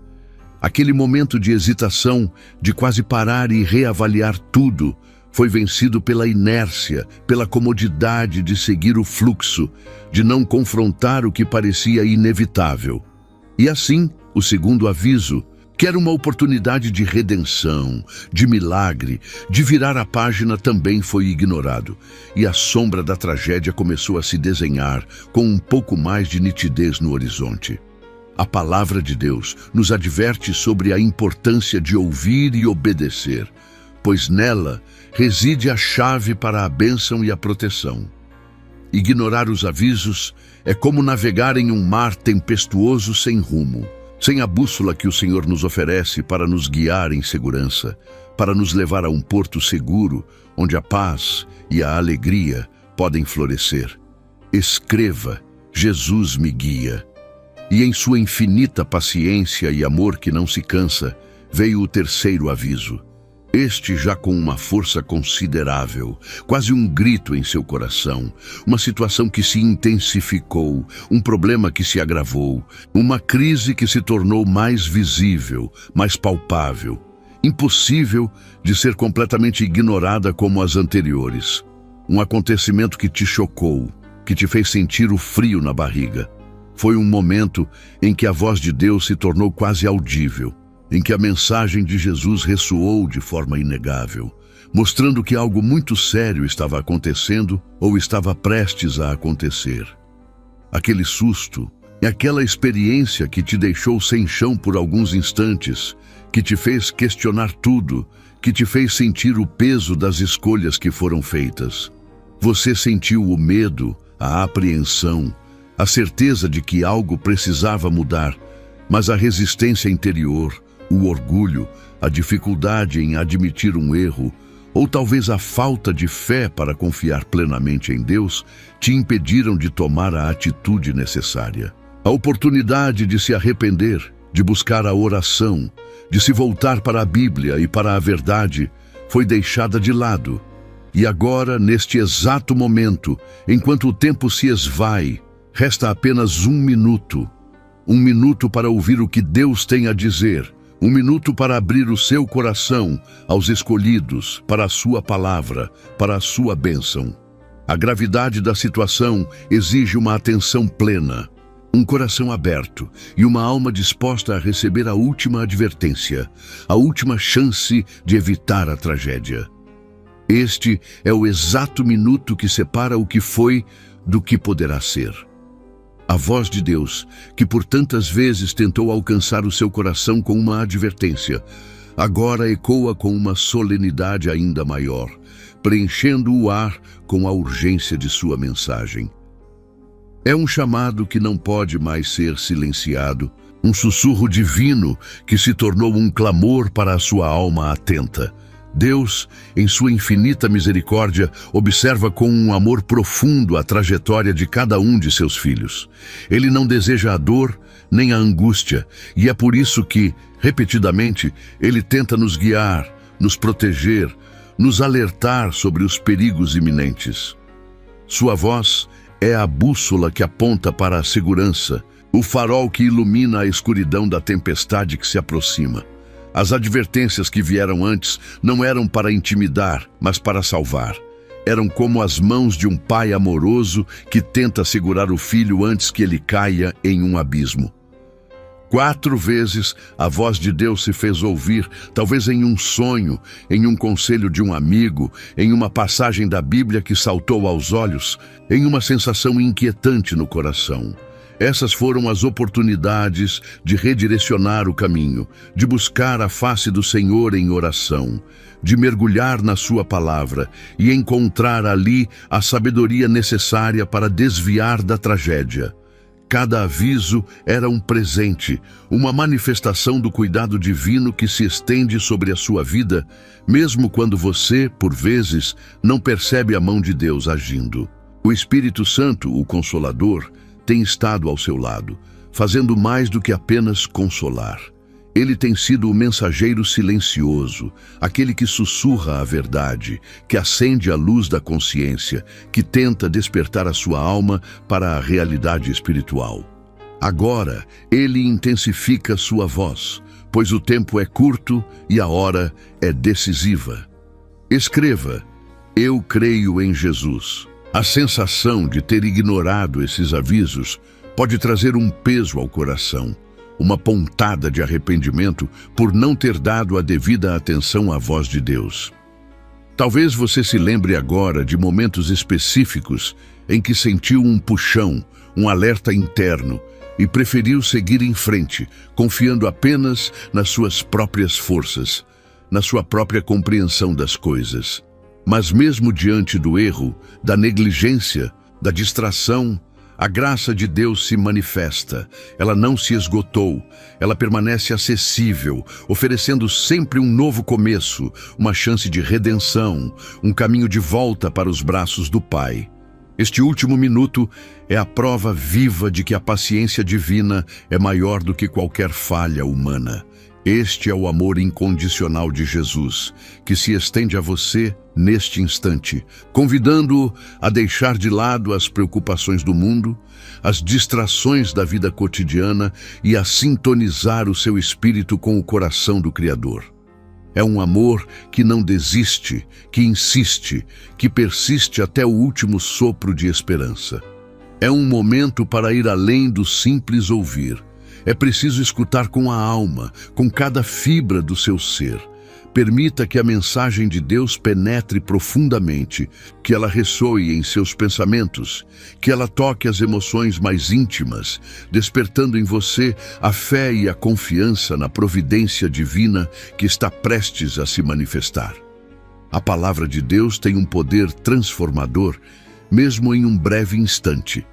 Aquele momento de hesitação, de quase parar e reavaliar tudo, foi vencido pela inércia, pela comodidade de seguir o fluxo, de não confrontar o que parecia inevitável. E assim, o segundo aviso, Quer uma oportunidade de redenção, de milagre, de virar a página, também foi ignorado, e a sombra da tragédia começou a se desenhar com um pouco mais de nitidez no horizonte. A palavra de Deus nos adverte sobre a importância de ouvir e obedecer, pois nela reside a chave para a bênção e a proteção. Ignorar os avisos é como navegar em um mar tempestuoso sem rumo, sem a bússola que o Senhor nos oferece para nos guiar em segurança, para nos levar a um porto seguro, onde a paz e a alegria podem florescer. Escreva: Jesus me guia. E em sua infinita paciência e amor que não se cansa, veio o terceiro aviso. Este já com uma força considerável, quase um grito em seu coração, uma situação que se intensificou, um problema que se agravou, uma crise que se tornou mais visível, mais palpável, impossível de ser completamente ignorada como as anteriores. Um acontecimento que te chocou, que te fez sentir o frio na barriga. Foi um momento em que a voz de Deus se tornou quase audível, em que a mensagem de Jesus ressoou de forma inegável, mostrando que algo muito sério estava acontecendo ou estava prestes a acontecer. Aquele susto é aquela experiência que te deixou sem chão por alguns instantes, que te fez questionar tudo, que te fez sentir o peso das escolhas que foram feitas. Você sentiu o medo, a apreensão, a certeza de que algo precisava mudar, mas a resistência interior, o orgulho, a dificuldade em admitir um erro, ou talvez a falta de fé para confiar plenamente em Deus, te impediram de tomar a atitude necessária. A oportunidade de se arrepender, de buscar a oração, de se voltar para a Bíblia e para a verdade, foi deixada de lado. E agora, neste exato momento, enquanto o tempo se esvai, resta apenas um minuto para ouvir o que Deus tem a dizer, um minuto para abrir o seu coração aos escolhidos, para a sua palavra, para a sua bênção. A gravidade da situação exige uma atenção plena, um coração aberto e uma alma disposta a receber a última advertência, a última chance de evitar a tragédia. Este é o exato minuto que separa o que foi do que poderá ser. A voz de Deus, que por tantas vezes tentou alcançar o seu coração com uma advertência, agora ecoa com uma solenidade ainda maior, preenchendo o ar com a urgência de sua mensagem. É um chamado que não pode mais ser silenciado, um sussurro divino que se tornou um clamor para a sua alma atenta. Deus, em sua infinita misericórdia, observa com um amor profundo a trajetória de cada um de seus filhos. Ele não deseja a dor nem a angústia, e é por isso que, repetidamente, ele tenta nos guiar, nos proteger, nos alertar sobre os perigos iminentes. Sua voz é a bússola que aponta para a segurança, o farol que ilumina a escuridão da tempestade que se aproxima. As advertências que vieram antes não eram para intimidar, mas para salvar. Eram como as mãos de um pai amoroso que tenta segurar o filho antes que ele caia em um abismo. 4 vezes a voz de Deus se fez ouvir, talvez em um sonho, em um conselho de um amigo, em uma passagem da Bíblia que saltou aos olhos, em uma sensação inquietante no coração. Essas foram as oportunidades de redirecionar o caminho, de buscar a face do Senhor em oração, de mergulhar na sua palavra e encontrar ali a sabedoria necessária para desviar da tragédia. Cada aviso era um presente, uma manifestação do cuidado divino que se estende sobre a sua vida, mesmo quando você, por vezes, não percebe a mão de Deus agindo. O Espírito Santo, o Consolador, tem estado ao seu lado, fazendo mais do que apenas consolar. Ele tem sido o mensageiro silencioso, aquele que sussurra a verdade, que acende a luz da consciência, que tenta despertar a sua alma para a realidade espiritual. Agora, ele intensifica sua voz, pois o tempo é curto e a hora é decisiva. Escreva: eu creio em Jesus. A sensação de ter ignorado esses avisos pode trazer um peso ao coração, uma pontada de arrependimento por não ter dado a devida atenção à voz de Deus. Talvez você se lembre agora de momentos específicos em que sentiu um puxão, um alerta interno e preferiu seguir em frente, confiando apenas nas suas próprias forças, na sua própria compreensão das coisas. Mas mesmo diante do erro, da negligência, da distração, a graça de Deus se manifesta. Ela não se esgotou, ela permanece acessível, oferecendo sempre um novo começo, uma chance de redenção, um caminho de volta para os braços do Pai. Este último minuto é a prova viva de que a paciência divina é maior do que qualquer falha humana. Este é o amor incondicional de Jesus, que se estende a você neste instante, convidando-o a deixar de lado as preocupações do mundo, as distrações da vida cotidiana e a sintonizar o seu espírito com o coração do Criador. É um amor que não desiste, que insiste, que persiste até o último sopro de esperança. É um momento para ir além do simples ouvir. É preciso escutar com a alma, com cada fibra do seu ser. Permita que a mensagem de Deus penetre profundamente, que ela ressoe em seus pensamentos, que ela toque as emoções mais íntimas, despertando em você a fé e a confiança na providência divina que está prestes a se manifestar. A palavra de Deus tem um poder transformador, mesmo em um breve instante.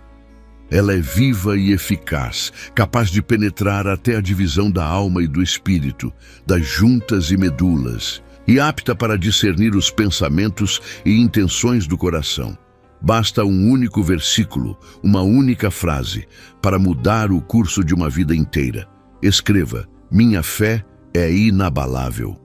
Ela é viva e eficaz, capaz de penetrar até a divisão da alma e do espírito, das juntas e medulas, e apta para discernir os pensamentos e intenções do coração. Basta um único versículo, uma única frase, para mudar o curso de uma vida inteira. Escreva: minha fé é inabalável.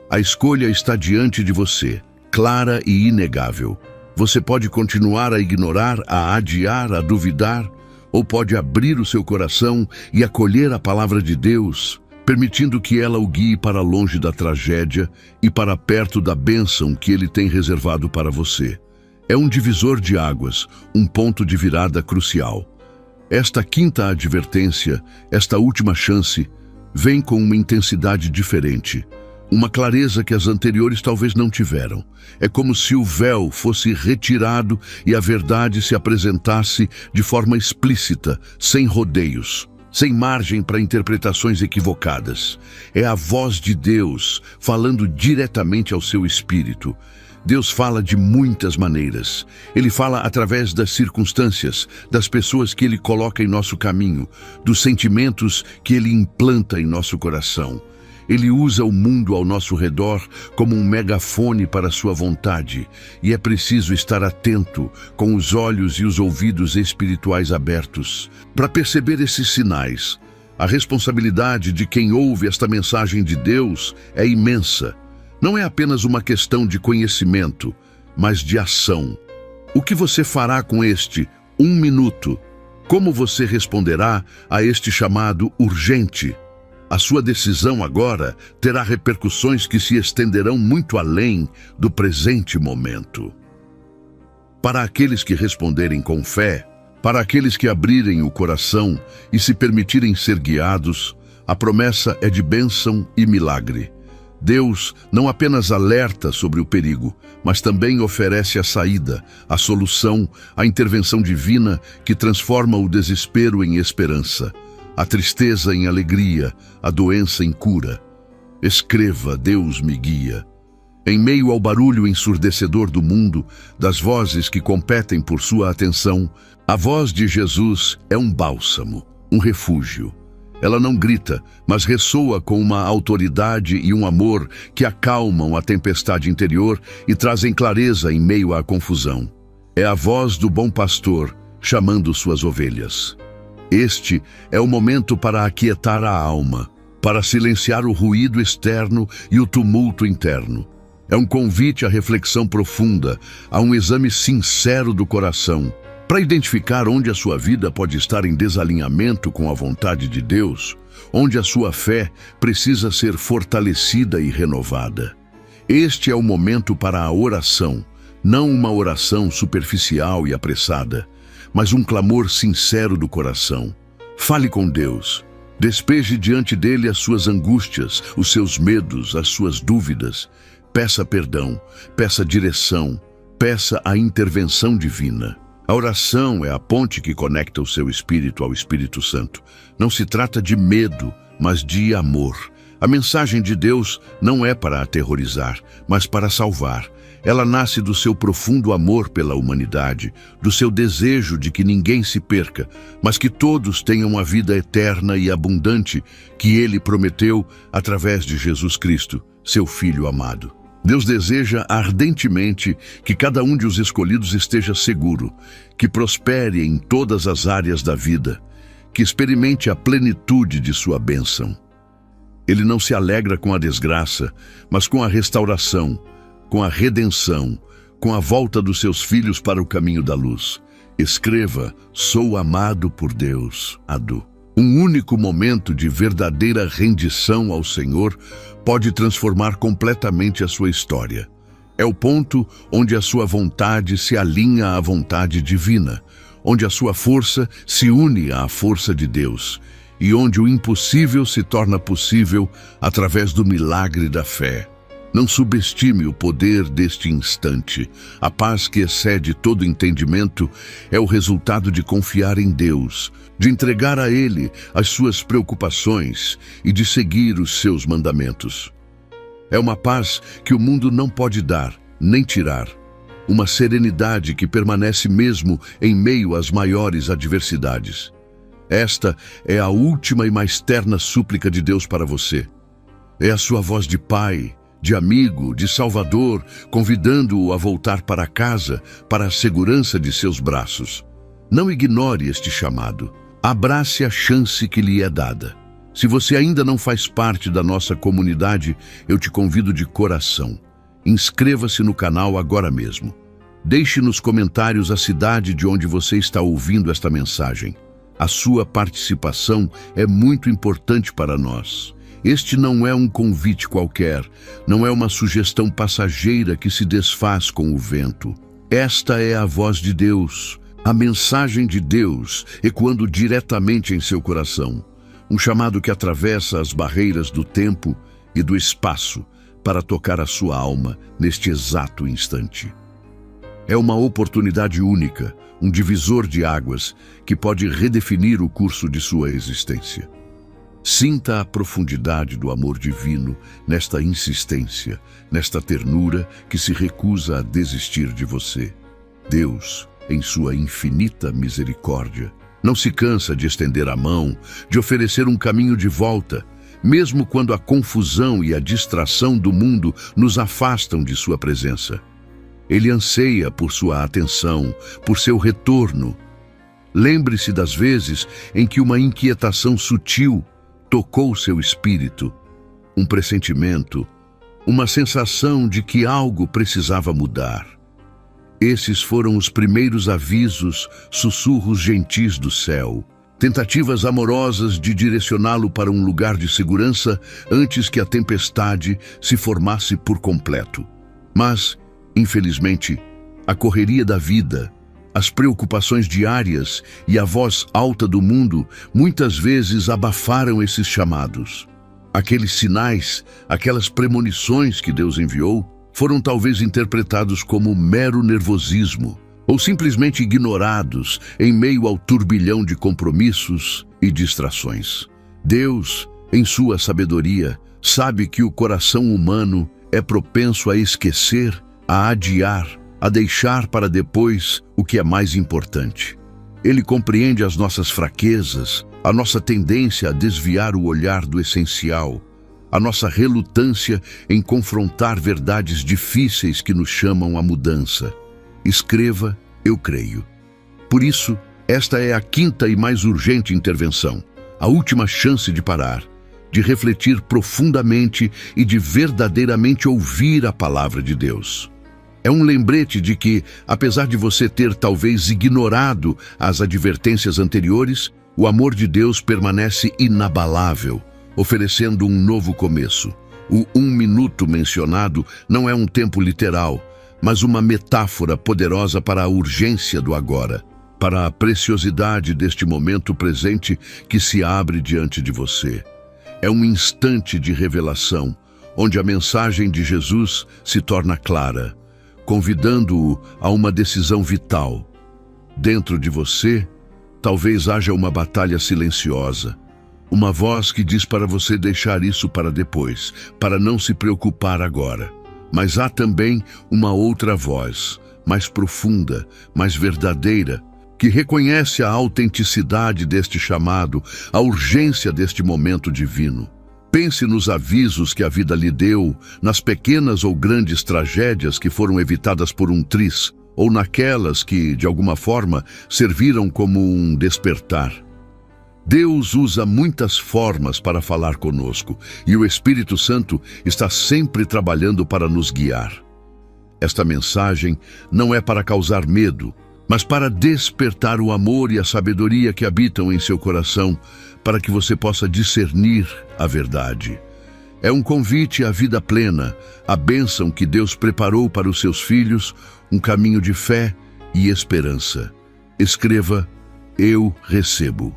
A escolha está diante de você, clara e inegável. Você pode continuar a ignorar, a adiar, a duvidar, ou pode abrir o seu coração e acolher a palavra de Deus, permitindo que ela o guie para longe da tragédia e para perto da bênção que Ele tem reservado para você. É um divisor de águas, um ponto de virada crucial. Esta quinta advertência, esta última chance, vem com uma intensidade diferente. Uma clareza que as anteriores talvez não tiveram. É como se o véu fosse retirado e a verdade se apresentasse de forma explícita, sem rodeios, sem margem para interpretações equivocadas. É a voz de Deus falando diretamente ao seu espírito. Deus fala de muitas maneiras. Ele fala através das circunstâncias, das pessoas que Ele coloca em nosso caminho, dos sentimentos que Ele implanta em nosso coração. Ele usa o mundo ao nosso redor como um megafone para sua vontade, e é preciso estar atento, com os olhos e os ouvidos espirituais abertos, para perceber esses sinais. A responsabilidade de quem ouve esta mensagem de Deus é imensa. Não é apenas uma questão de conhecimento, mas de ação. O que você fará com este 1 minuto? Como você responderá a este chamado urgente? A sua decisão agora terá repercussões que se estenderão muito além do presente momento. Para aqueles que responderem com fé, para aqueles que abrirem o coração e se permitirem ser guiados, a promessa é de bênção e milagre. Deus não apenas alerta sobre o perigo, mas também oferece a saída, a solução, a intervenção divina que transforma o desespero em esperança, a tristeza em alegria, a doença em cura. Escreva: Deus me guia. Em meio ao barulho ensurdecedor do mundo, das vozes que competem por sua atenção, a voz de Jesus é um bálsamo, um refúgio. Ela não grita, mas ressoa com uma autoridade e um amor que acalmam a tempestade interior e trazem clareza em meio à confusão. É a voz do bom pastor chamando suas ovelhas. Este é o momento para aquietar a alma, para silenciar o ruído externo e o tumulto interno. É um convite à reflexão profunda, a um exame sincero do coração, para identificar onde a sua vida pode estar em desalinhamento com a vontade de Deus, onde a sua fé precisa ser fortalecida e renovada. Este é o momento para a oração, não uma oração superficial e apressada, mas um clamor sincero do coração. Fale com Deus. Despeje diante dele as suas angústias, os seus medos, as suas dúvidas. Peça perdão, peça direção, peça a intervenção divina. A oração é a ponte que conecta o seu espírito ao Espírito Santo. Não se trata de medo, mas de amor. A mensagem de Deus não é para aterrorizar, mas para salvar. Ela nasce do seu profundo amor pela humanidade, do seu desejo de que ninguém se perca, mas que todos tenham a vida eterna e abundante que Ele prometeu através de Jesus Cristo, seu Filho amado. Deus deseja ardentemente que cada um de os escolhidos esteja seguro, que prospere em todas as áreas da vida, que experimente a plenitude de sua bênção. Ele não se alegra com a desgraça, mas com a restauração, com a redenção, com a volta dos seus filhos para o caminho da luz. Escreva: sou amado por Deus, Adu. Um único momento de verdadeira rendição ao Senhor pode transformar completamente a sua história. É o ponto onde a sua vontade se alinha à vontade divina, onde a sua força se une à força de Deus e onde o impossível se torna possível através do milagre da fé. Não subestime o poder deste instante. A paz que excede todo entendimento é o resultado de confiar em Deus, de entregar a Ele as suas preocupações e de seguir os seus mandamentos. É uma paz que o mundo não pode dar, nem tirar. Uma serenidade que permanece mesmo em meio às maiores adversidades. Esta é a última e mais terna súplica de Deus para você. É a sua voz de pai, de amigo, de salvador, convidando-o a voltar para casa, para a segurança de seus braços. Não ignore este chamado. Abrace a chance que lhe é dada. Se você ainda não faz parte da nossa comunidade, eu te convido de coração. Inscreva-se no canal agora mesmo. Deixe nos comentários a cidade de onde você está ouvindo esta mensagem. A sua participação é muito importante para nós. Este não é um convite qualquer, não é uma sugestão passageira que se desfaz com o vento. Esta é a voz de Deus, a mensagem de Deus ecoando diretamente em seu coração. Um chamado que atravessa as barreiras do tempo e do espaço para tocar a sua alma neste exato instante. É uma oportunidade única, um divisor de águas que pode redefinir o curso de sua existência. Sinta a profundidade do amor divino nesta insistência, nesta ternura que se recusa a desistir de você. Deus, em sua infinita misericórdia, não se cansa de estender a mão, de oferecer um caminho de volta, mesmo quando a confusão e a distração do mundo nos afastam de sua presença. Ele anseia por sua atenção, por seu retorno. Lembre-se das vezes em que uma inquietação sutil tocou seu espírito, um pressentimento, uma sensação de que algo precisava mudar. Esses foram os primeiros avisos, sussurros gentis do céu, tentativas amorosas de direcioná-lo para um lugar de segurança antes que a tempestade se formasse por completo. Mas, infelizmente, a correria da vida, as preocupações diárias e a voz alta do mundo muitas vezes abafaram esses chamados. Aqueles sinais, aquelas premonições que Deus enviou, foram talvez interpretados como mero nervosismo ou simplesmente ignorados em meio ao turbilhão de compromissos e distrações. Deus, em sua sabedoria, sabe que o coração humano é propenso a esquecer, a adiar, a deixar para depois o que é mais importante. Ele compreende as nossas fraquezas, a nossa tendência a desviar o olhar do essencial, a nossa relutância em confrontar verdades difíceis que nos chamam à mudança. Escreva: eu creio. Por isso, esta é a quinta e mais urgente intervenção, a última chance de parar, de refletir profundamente e de verdadeiramente ouvir a palavra de Deus. É um lembrete de que, apesar de você ter talvez ignorado as advertências anteriores, o amor de Deus permanece inabalável, oferecendo um novo começo. O 1 minuto mencionado não é um tempo literal, mas uma metáfora poderosa para a urgência do agora. para a preciosidade deste momento presente que se abre diante de você. É um instante de revelação, onde a mensagem de Jesus se torna clara, convidando-o a uma decisão vital. Dentro de você, talvez haja uma batalha silenciosa, uma voz que diz para você deixar isso para depois, para não se preocupar agora. Mas há também uma outra voz, mais profunda, mais verdadeira, que reconhece a autenticidade deste chamado, a urgência deste momento divino. Pense nos avisos que a vida lhe deu, nas pequenas ou grandes tragédias que foram evitadas por um triz, ou naquelas que, de alguma forma, serviram como um despertar. Deus usa muitas formas para falar conosco, e o Espírito Santo está sempre trabalhando para nos guiar. Esta mensagem não é para causar medo, mas para despertar o amor e a sabedoria que habitam em seu coração, para que você possa discernir a verdade. É um convite à vida plena, a bênção que Deus preparou para os seus filhos, um caminho de fé e esperança. Escreva: eu recebo.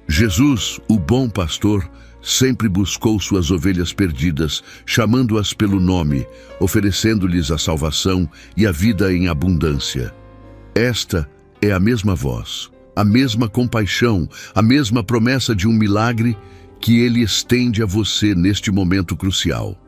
Jesus, o bom pastor, sempre buscou suas ovelhas perdidas, chamando-as pelo nome, oferecendo-lhes a salvação e a vida em abundância. Esta é a mesma voz, a mesma compaixão, a mesma promessa de um milagre que Ele estende a você neste momento crucial.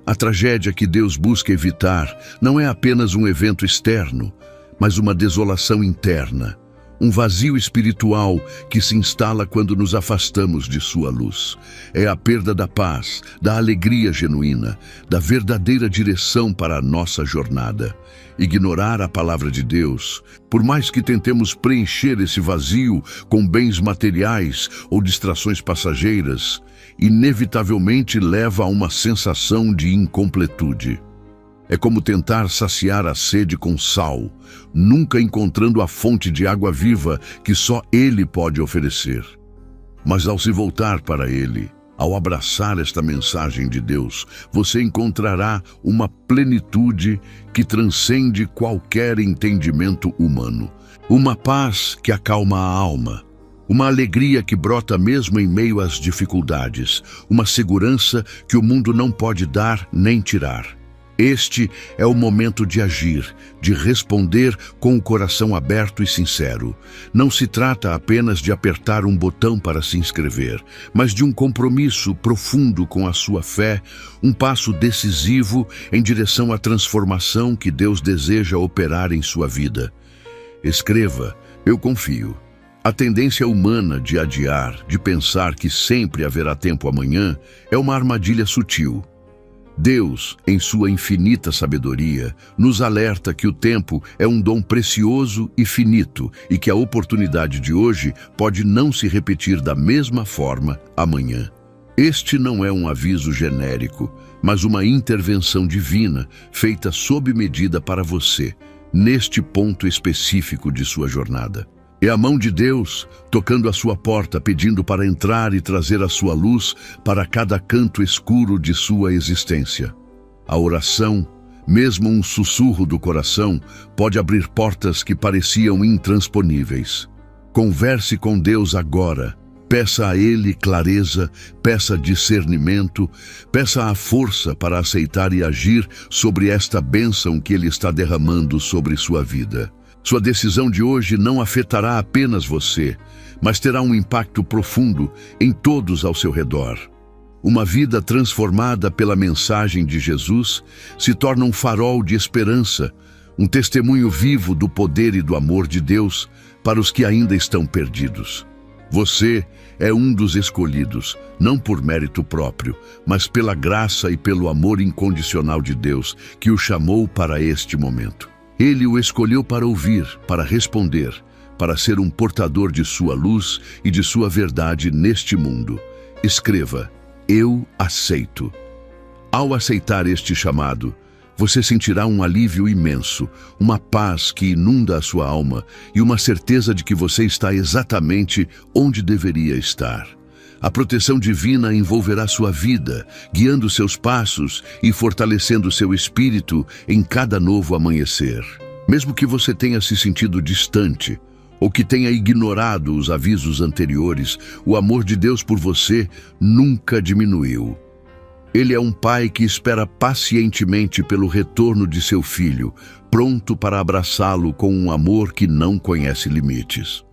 A tragédia que Deus busca evitar não é apenas um evento externo, mas uma desolação interna, um vazio espiritual que se instala quando nos afastamos de sua luz. É a perda da paz, da alegria genuína, da verdadeira direção para a nossa jornada. Ignorar a palavra de Deus, por mais que tentemos preencher esse vazio com bens materiais ou distrações passageiras, inevitavelmente leva a uma sensação de incompletude. É como tentar saciar a sede com sal, nunca encontrando a fonte de água viva que só Ele pode oferecer. Mas ao se voltar para Ele, ao abraçar esta mensagem de Deus, você encontrará uma plenitude que transcende qualquer entendimento humano. Uma paz que acalma a alma, uma alegria que brota mesmo em meio às dificuldades, uma segurança que o mundo não pode dar nem tirar. Este é o momento de agir, de responder com o coração aberto e sincero. Não se trata apenas de apertar um botão para se inscrever, mas de um compromisso profundo com a sua fé, um passo decisivo em direção à transformação que Deus deseja operar em sua vida. Escreva: eu confio. A tendência humana de adiar, de pensar que sempre haverá tempo amanhã, é uma armadilha sutil. Deus, em sua infinita sabedoria, nos alerta que o tempo é um dom precioso e finito e que a oportunidade de hoje pode não se repetir da mesma forma amanhã. Este não é um aviso genérico, mas uma intervenção divina feita sob medida para você, neste ponto específico de sua jornada. É a mão de Deus tocando a sua porta, pedindo para entrar e trazer a sua luz para cada canto escuro de sua existência. A oração, mesmo um sussurro do coração, pode abrir portas que pareciam intransponíveis. Converse com Deus agora. Peça a Ele clareza, peça discernimento, peça a força para aceitar e agir sobre esta bênção que Ele está derramando sobre sua vida. Sua decisão de hoje não afetará apenas você, mas terá um impacto profundo em todos ao seu redor. Uma vida transformada pela mensagem de Jesus se torna um farol de esperança, um testemunho vivo do poder e do amor de Deus para os que ainda estão perdidos. Você é um dos escolhidos, não por mérito próprio, mas pela graça e pelo amor incondicional de Deus que o chamou para este momento. Ele o escolheu para ouvir, para responder, para ser um portador de sua luz e de sua verdade neste mundo. Escreva: eu aceito. Ao aceitar este chamado, você sentirá um alívio imenso, uma paz que inunda a sua alma e uma certeza de que você está exatamente onde deveria estar. A proteção divina envolverá sua vida, guiando seus passos e fortalecendo seu espírito em cada novo amanhecer. Mesmo que você tenha se sentido distante, ou que tenha ignorado os avisos anteriores, o amor de Deus por você nunca diminuiu. Ele é um pai que espera pacientemente pelo retorno de seu filho, pronto para abraçá-lo com um amor que não conhece limites.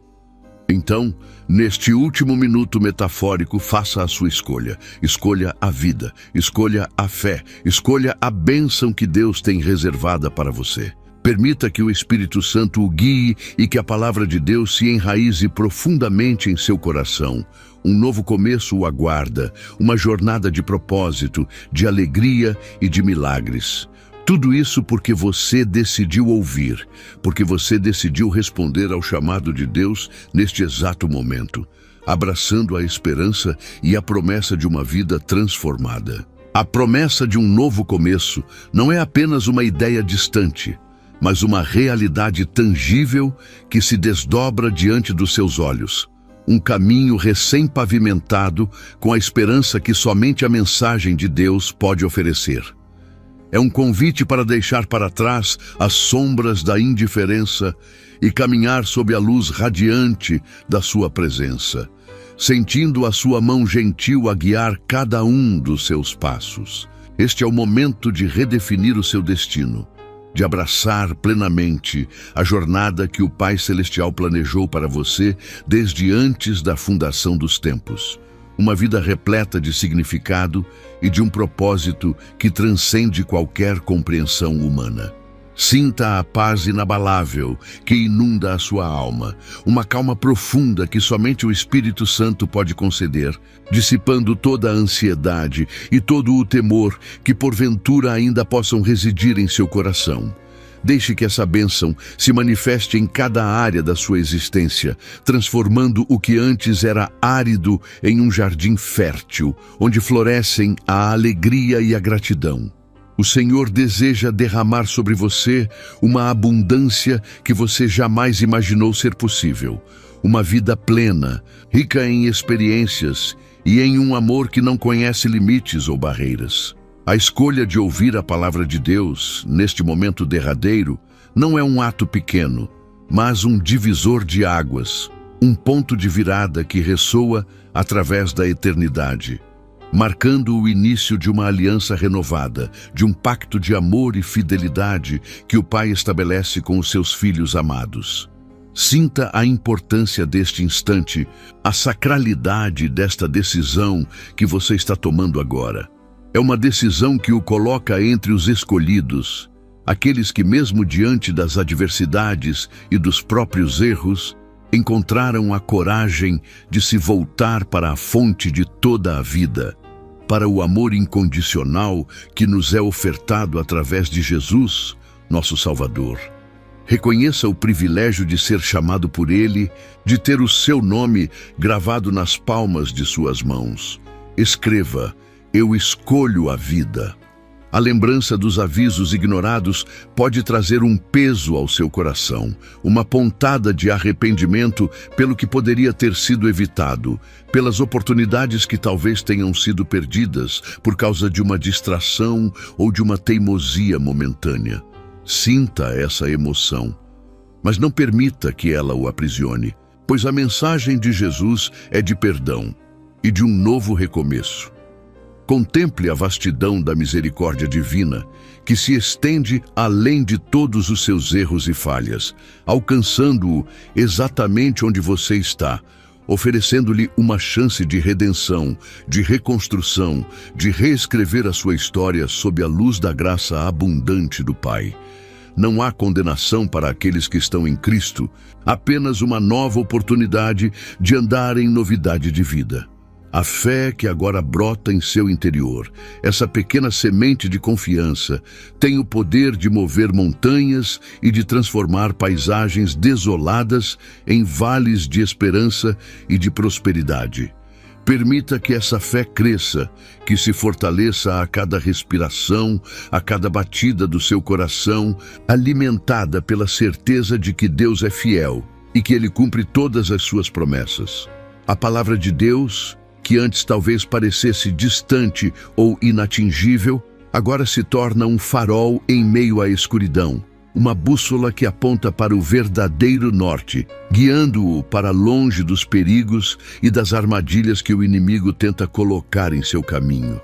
Então, neste último minuto metafórico, faça a sua escolha. Escolha a vida, escolha a fé, escolha a bênção que Deus tem reservada para você. Permita que o Espírito Santo o guie e que a palavra de Deus se enraize profundamente em seu coração. Um novo começo o aguarda, uma jornada de propósito, de alegria e de milagres. Tudo isso porque você decidiu ouvir, porque você decidiu responder ao chamado de Deus neste exato momento, abraçando a esperança e a promessa de uma vida transformada. A promessa de um novo começo não é apenas uma ideia distante, mas uma realidade tangível que se desdobra diante dos seus olhos. Um caminho recém-pavimentado com a esperança que somente a mensagem de Deus pode oferecer. É um convite para deixar para trás as sombras da indiferença e caminhar sob a luz radiante da sua presença, sentindo a sua mão gentil a guiar cada um dos seus passos. Este é o momento de redefinir o seu destino, de abraçar plenamente a jornada que o Pai Celestial planejou para você desde antes da fundação dos tempos. Uma vida repleta de significado e de um propósito que transcende qualquer compreensão humana. Sinta a paz inabalável que inunda a sua alma, uma calma profunda que somente o Espírito Santo pode conceder, dissipando toda a ansiedade e todo o temor que porventura ainda possam residir em seu coração. Deixe que essa bênção se manifeste em cada área da sua existência, transformando o que antes era árido em um jardim fértil, onde florescem a alegria e a gratidão. O Senhor deseja derramar sobre você uma abundância que você jamais imaginou ser possível. Uma vida plena, rica em experiências e em um amor que não conhece limites ou barreiras. A escolha de ouvir a palavra de Deus, neste momento derradeiro, não é um ato pequeno, mas um divisor de águas, um ponto de virada que ressoa através da eternidade, marcando o início de uma aliança renovada, de um pacto de amor e fidelidade que o Pai estabelece com os seus filhos amados. Sinta a importância deste instante, a sacralidade desta decisão que você está tomando agora. É uma decisão que o coloca entre os escolhidos, aqueles que mesmo diante das adversidades e dos próprios erros, encontraram a coragem de se voltar para a fonte de toda a vida, para o amor incondicional que nos é ofertado através de Jesus, nosso Salvador. Reconheça o privilégio de ser chamado por Ele, de ter o seu nome gravado nas palmas de suas mãos. Escreva: eu escolho a vida. A lembrança dos avisos ignorados pode trazer um peso ao seu coração, uma pontada de arrependimento pelo que poderia ter sido evitado, pelas oportunidades que talvez tenham sido perdidas por causa de uma distração ou de uma teimosia momentânea. Sinta essa emoção, mas não permita que ela o aprisione, pois a mensagem de Jesus é de perdão e de um novo recomeço. Contemple a vastidão da misericórdia divina, que se estende além de todos os seus erros e falhas, alcançando-o exatamente onde você está, oferecendo-lhe uma chance de redenção, de reconstrução, de reescrever a sua história sob a luz da graça abundante do Pai. Não há condenação para aqueles que estão em Cristo, apenas uma nova oportunidade de andar em novidade de vida. A fé que agora brota em seu interior, essa pequena semente de confiança, tem o poder de mover montanhas e de transformar paisagens desoladas em vales de esperança e de prosperidade. Permita que essa fé cresça, que se fortaleça a cada respiração, a cada batida do seu coração, alimentada pela certeza de que Deus é fiel e que Ele cumpre todas as suas promessas. A palavra de Deus, que antes talvez parecesse distante ou inatingível, agora se torna um farol em meio à escuridão, uma bússola que aponta para o verdadeiro norte, guiando-o para longe dos perigos e das armadilhas que o inimigo tenta colocar em seu caminho.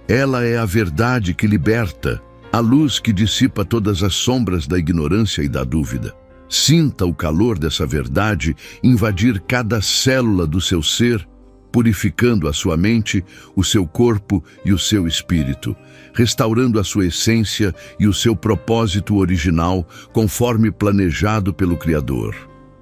Ela é a verdade que liberta, a luz que dissipa todas as sombras da ignorância e da dúvida. Sinta o calor dessa verdade invadir cada célula do seu ser, purificando a sua mente, o seu corpo e o seu espírito, restaurando a sua essência e o seu propósito original, conforme planejado pelo Criador.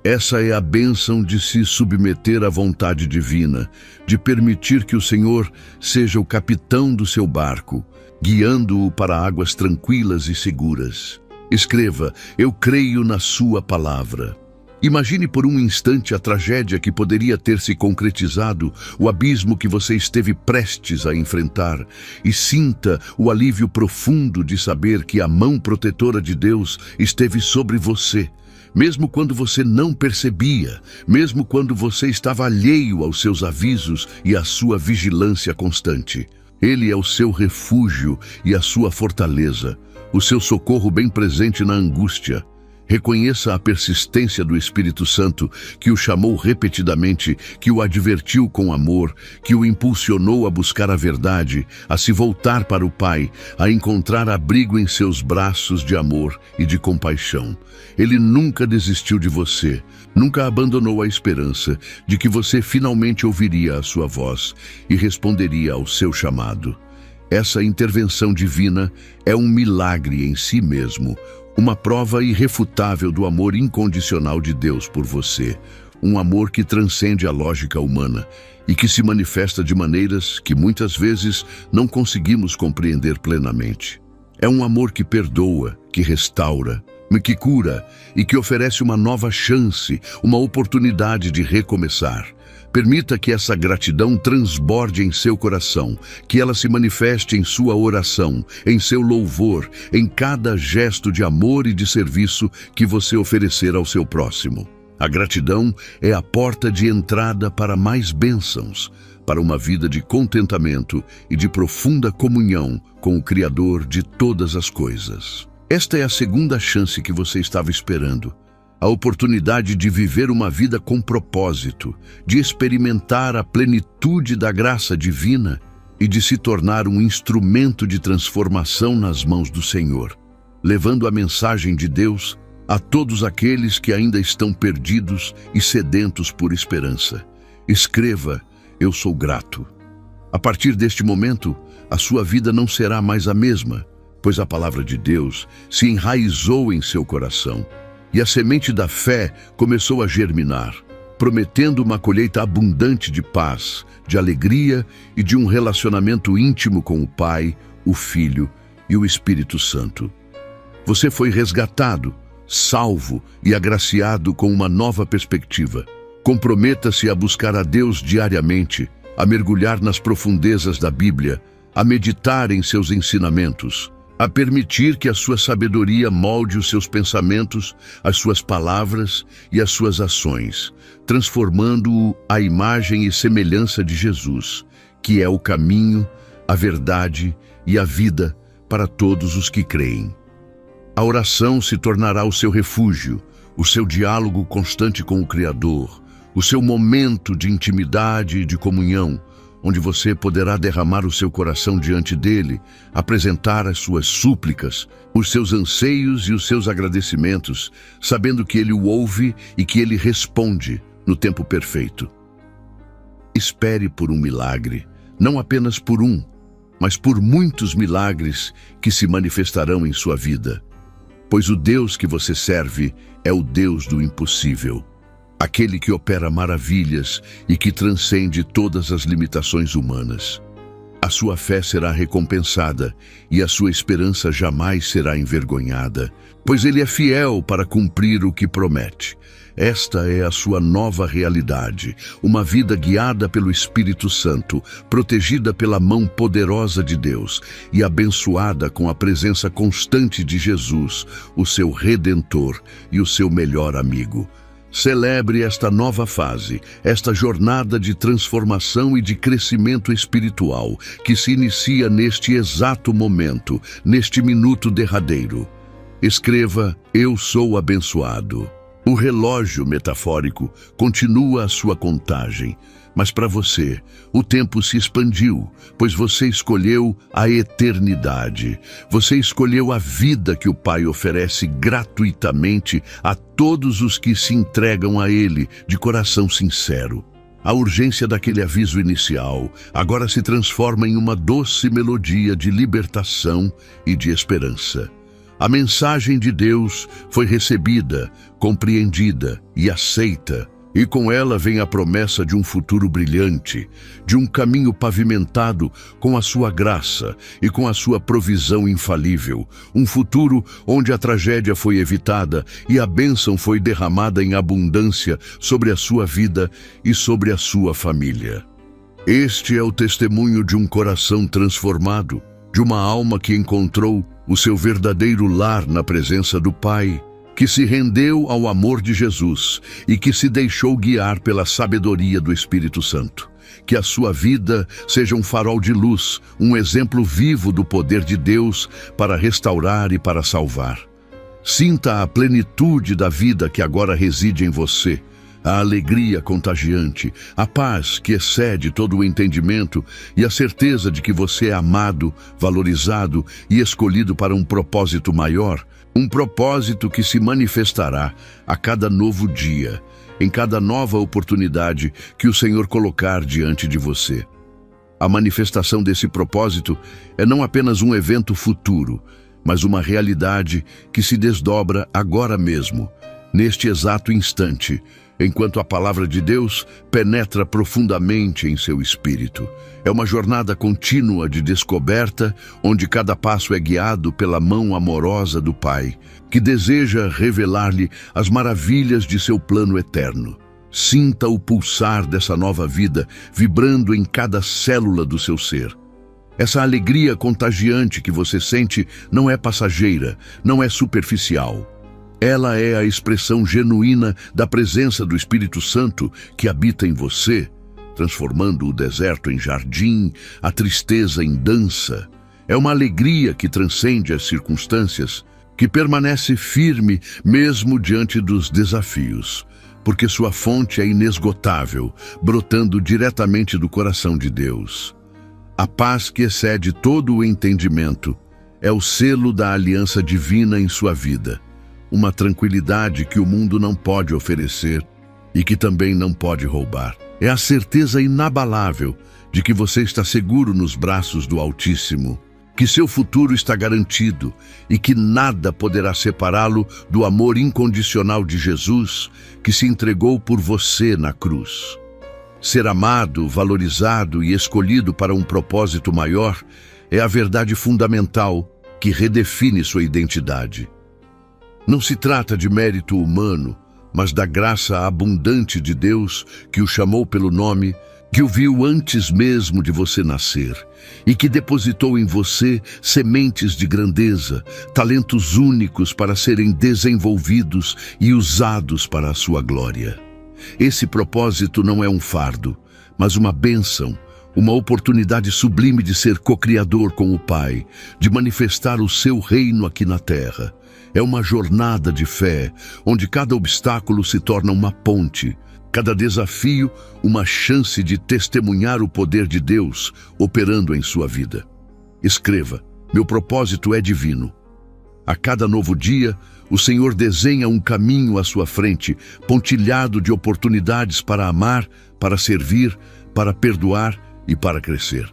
Essa é a bênção de se submeter à vontade divina, de permitir que o Senhor seja o capitão do seu barco, guiando-o para águas tranquilas e seguras. Escreva: eu creio na sua palavra. Imagine por um instante a tragédia que poderia ter se concretizado, o abismo que você esteve prestes a enfrentar, e sinta o alívio profundo de saber que a mão protetora de Deus esteve sobre você, mesmo quando você não percebia, mesmo quando você estava alheio aos seus avisos e à sua vigilância constante. Ele é o seu refúgio e a sua fortaleza, o seu socorro bem presente na angústia. Reconheça a persistência do Espírito Santo, que o chamou repetidamente, que o advertiu com amor, que o impulsionou a buscar a verdade, a se voltar para o Pai, a encontrar abrigo em seus braços de amor e de compaixão. Ele nunca desistiu de você, nunca abandonou a esperança de que você finalmente ouviria a sua voz e responderia ao seu chamado. Essa intervenção divina é um milagre em si mesmo, uma prova irrefutável do amor incondicional de Deus por você, um amor que transcende a lógica humana e que se manifesta de maneiras que muitas vezes não conseguimos compreender plenamente. É um amor que perdoa, que restaura, que cura e que oferece uma nova chance, uma oportunidade de recomeçar. Permita que essa gratidão transborde em seu coração, que ela se manifeste em sua oração, em seu louvor, em cada gesto de amor e de serviço que você oferecer ao seu próximo. A gratidão é a porta de entrada para mais bênçãos, para uma vida de contentamento e de profunda comunhão com o Criador de todas as coisas. Esta é a segunda chance que você estava esperando. A oportunidade de viver uma vida com propósito, de experimentar a plenitude da graça divina e de se tornar um instrumento de transformação nas mãos do Senhor, levando a mensagem de Deus a todos aqueles que ainda estão perdidos e sedentos por esperança. Escreva: eu sou grato. A partir deste momento, a sua vida não será mais a mesma, pois a palavra de Deus se enraizou em seu coração. E a semente da fé começou a germinar, prometendo uma colheita abundante de paz, de alegria e de um relacionamento íntimo com o Pai, o Filho e o Espírito Santo. Você foi resgatado, salvo e agraciado com uma nova perspectiva. Comprometa-se a buscar a Deus diariamente, a mergulhar nas profundezas da Bíblia, a meditar em seus ensinamentos, a permitir que a sua sabedoria molde os seus pensamentos, as suas palavras e as suas ações, transformando-o à imagem e semelhança de Jesus, que é o caminho, a verdade e a vida para todos os que creem. A oração se tornará o seu refúgio, o seu diálogo constante com o Criador, o seu momento de intimidade e de comunhão, onde você poderá derramar o seu coração diante dele, apresentar as suas súplicas, os seus anseios e os seus agradecimentos, sabendo que ele o ouve e que ele responde no tempo perfeito. Espere por um milagre, não apenas por um, mas por muitos milagres que se manifestarão em sua vida, pois o Deus que você serve é o Deus do impossível. Aquele que opera maravilhas e que transcende todas as limitações humanas. A sua fé será recompensada e a sua esperança jamais será envergonhada, pois ele é fiel para cumprir o que promete. Esta é a sua nova realidade, uma vida guiada pelo Espírito Santo, protegida pela mão poderosa de Deus e abençoada com a presença constante de Jesus, o seu Redentor e o seu melhor amigo. Celebre esta nova fase, esta jornada de transformação e de crescimento espiritual que se inicia neste exato momento, neste minuto derradeiro. Escreva: eu sou abençoado. O relógio metafórico continua a sua contagem, mas para você, o tempo se expandiu, pois você escolheu a eternidade. Você escolheu a vida que o Pai oferece gratuitamente a todos os que se entregam a Ele de coração sincero. A urgência daquele aviso inicial agora se transforma em uma doce melodia de libertação e de esperança. A mensagem de Deus foi recebida, compreendida e aceita, e com ela vem a promessa de um futuro brilhante, de um caminho pavimentado com a sua graça e com a sua provisão infalível, um futuro onde a tragédia foi evitada e a bênção foi derramada em abundância sobre a sua vida e sobre a sua família. Este é o testemunho de um coração transformado, de uma alma que encontrou o seu verdadeiro lar na presença do Pai, que se rendeu ao amor de Jesus e que se deixou guiar pela sabedoria do Espírito Santo. Que a sua vida seja um farol de luz, um exemplo vivo do poder de Deus para restaurar e para salvar. Sinta a plenitude da vida que agora reside em você, a alegria contagiante, a paz que excede todo o entendimento e a certeza de que você é amado, valorizado e escolhido para um propósito maior, um propósito que se manifestará a cada novo dia, em cada nova oportunidade que o Senhor colocar diante de você. A manifestação desse propósito é não apenas um evento futuro, mas uma realidade que se desdobra agora mesmo, neste exato instante, enquanto a palavra de Deus penetra profundamente em seu espírito. É uma jornada contínua de descoberta, onde cada passo é guiado pela mão amorosa do Pai, que deseja revelar-lhe as maravilhas de seu plano eterno. Sinta o pulsar dessa nova vida, vibrando em cada célula do seu ser. Essa alegria contagiante que você sente não é passageira, não é superficial. Ela é a expressão genuína da presença do Espírito Santo que habita em você, transformando o deserto em jardim, a tristeza em dança. É uma alegria que transcende as circunstâncias, que permanece firme mesmo diante dos desafios, porque sua fonte é inesgotável, brotando diretamente do coração de Deus. A paz que excede todo o entendimento é o selo da aliança divina em sua vida. Uma tranquilidade que o mundo não pode oferecer e que também não pode roubar. É a certeza inabalável de que você está seguro nos braços do Altíssimo, que seu futuro está garantido e que nada poderá separá-lo do amor incondicional de Jesus, que se entregou por você na cruz. Ser amado, valorizado e escolhido para um propósito maior é a verdade fundamental que redefine sua identidade. Não se trata de mérito humano, mas da graça abundante de Deus que o chamou pelo nome, que o viu antes mesmo de você nascer e que depositou em você sementes de grandeza, talentos únicos para serem desenvolvidos e usados para a sua glória. Esse propósito não é um fardo, mas uma bênção, uma oportunidade sublime de ser co-criador com o Pai, de manifestar o seu reino aqui na terra. É uma jornada de fé, onde cada obstáculo se torna uma ponte, cada desafio uma chance de testemunhar o poder de Deus operando em sua vida. Escreva: meu propósito é divino. A cada novo dia, o Senhor desenha um caminho à sua frente, pontilhado de oportunidades para amar, para servir, para perdoar e para crescer.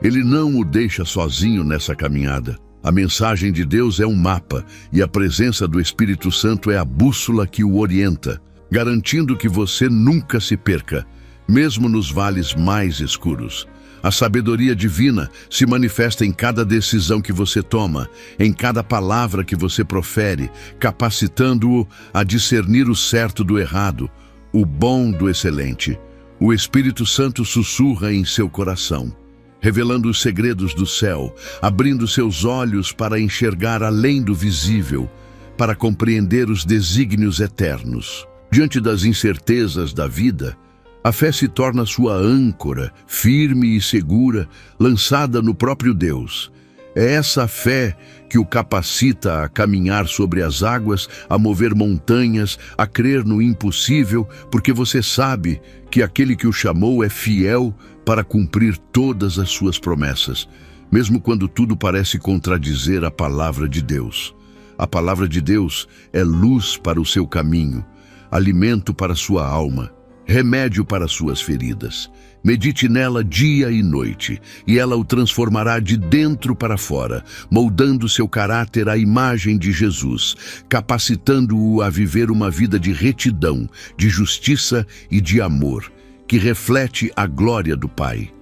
Ele não o deixa sozinho nessa caminhada. A mensagem de Deus é um mapa e a presença do Espírito Santo é a bússola que o orienta, garantindo que você nunca se perca, mesmo nos vales mais escuros. A sabedoria divina se manifesta em cada decisão que você toma, em cada palavra que você profere, capacitando-o a discernir o certo do errado, o bom do excelente. O Espírito Santo sussurra em seu coração, revelando os segredos do céu, abrindo seus olhos para enxergar além do visível, para compreender os desígnios eternos. Diante das incertezas da vida, a fé se torna sua âncora, firme e segura, lançada no próprio Deus. É essa fé que o capacita a caminhar sobre as águas, a mover montanhas, a crer no impossível, porque você sabe que aquele que o chamou é fiel para cumprir todas as suas promessas, mesmo quando tudo parece contradizer a palavra de Deus. A palavra de Deus é luz para o seu caminho, alimento para sua alma, remédio para suas feridas. Medite nela dia e noite, e ela o transformará de dentro para fora, moldando seu caráter à imagem de Jesus, capacitando-o a viver uma vida de retidão, de justiça e de amor, que reflete a glória do Pai.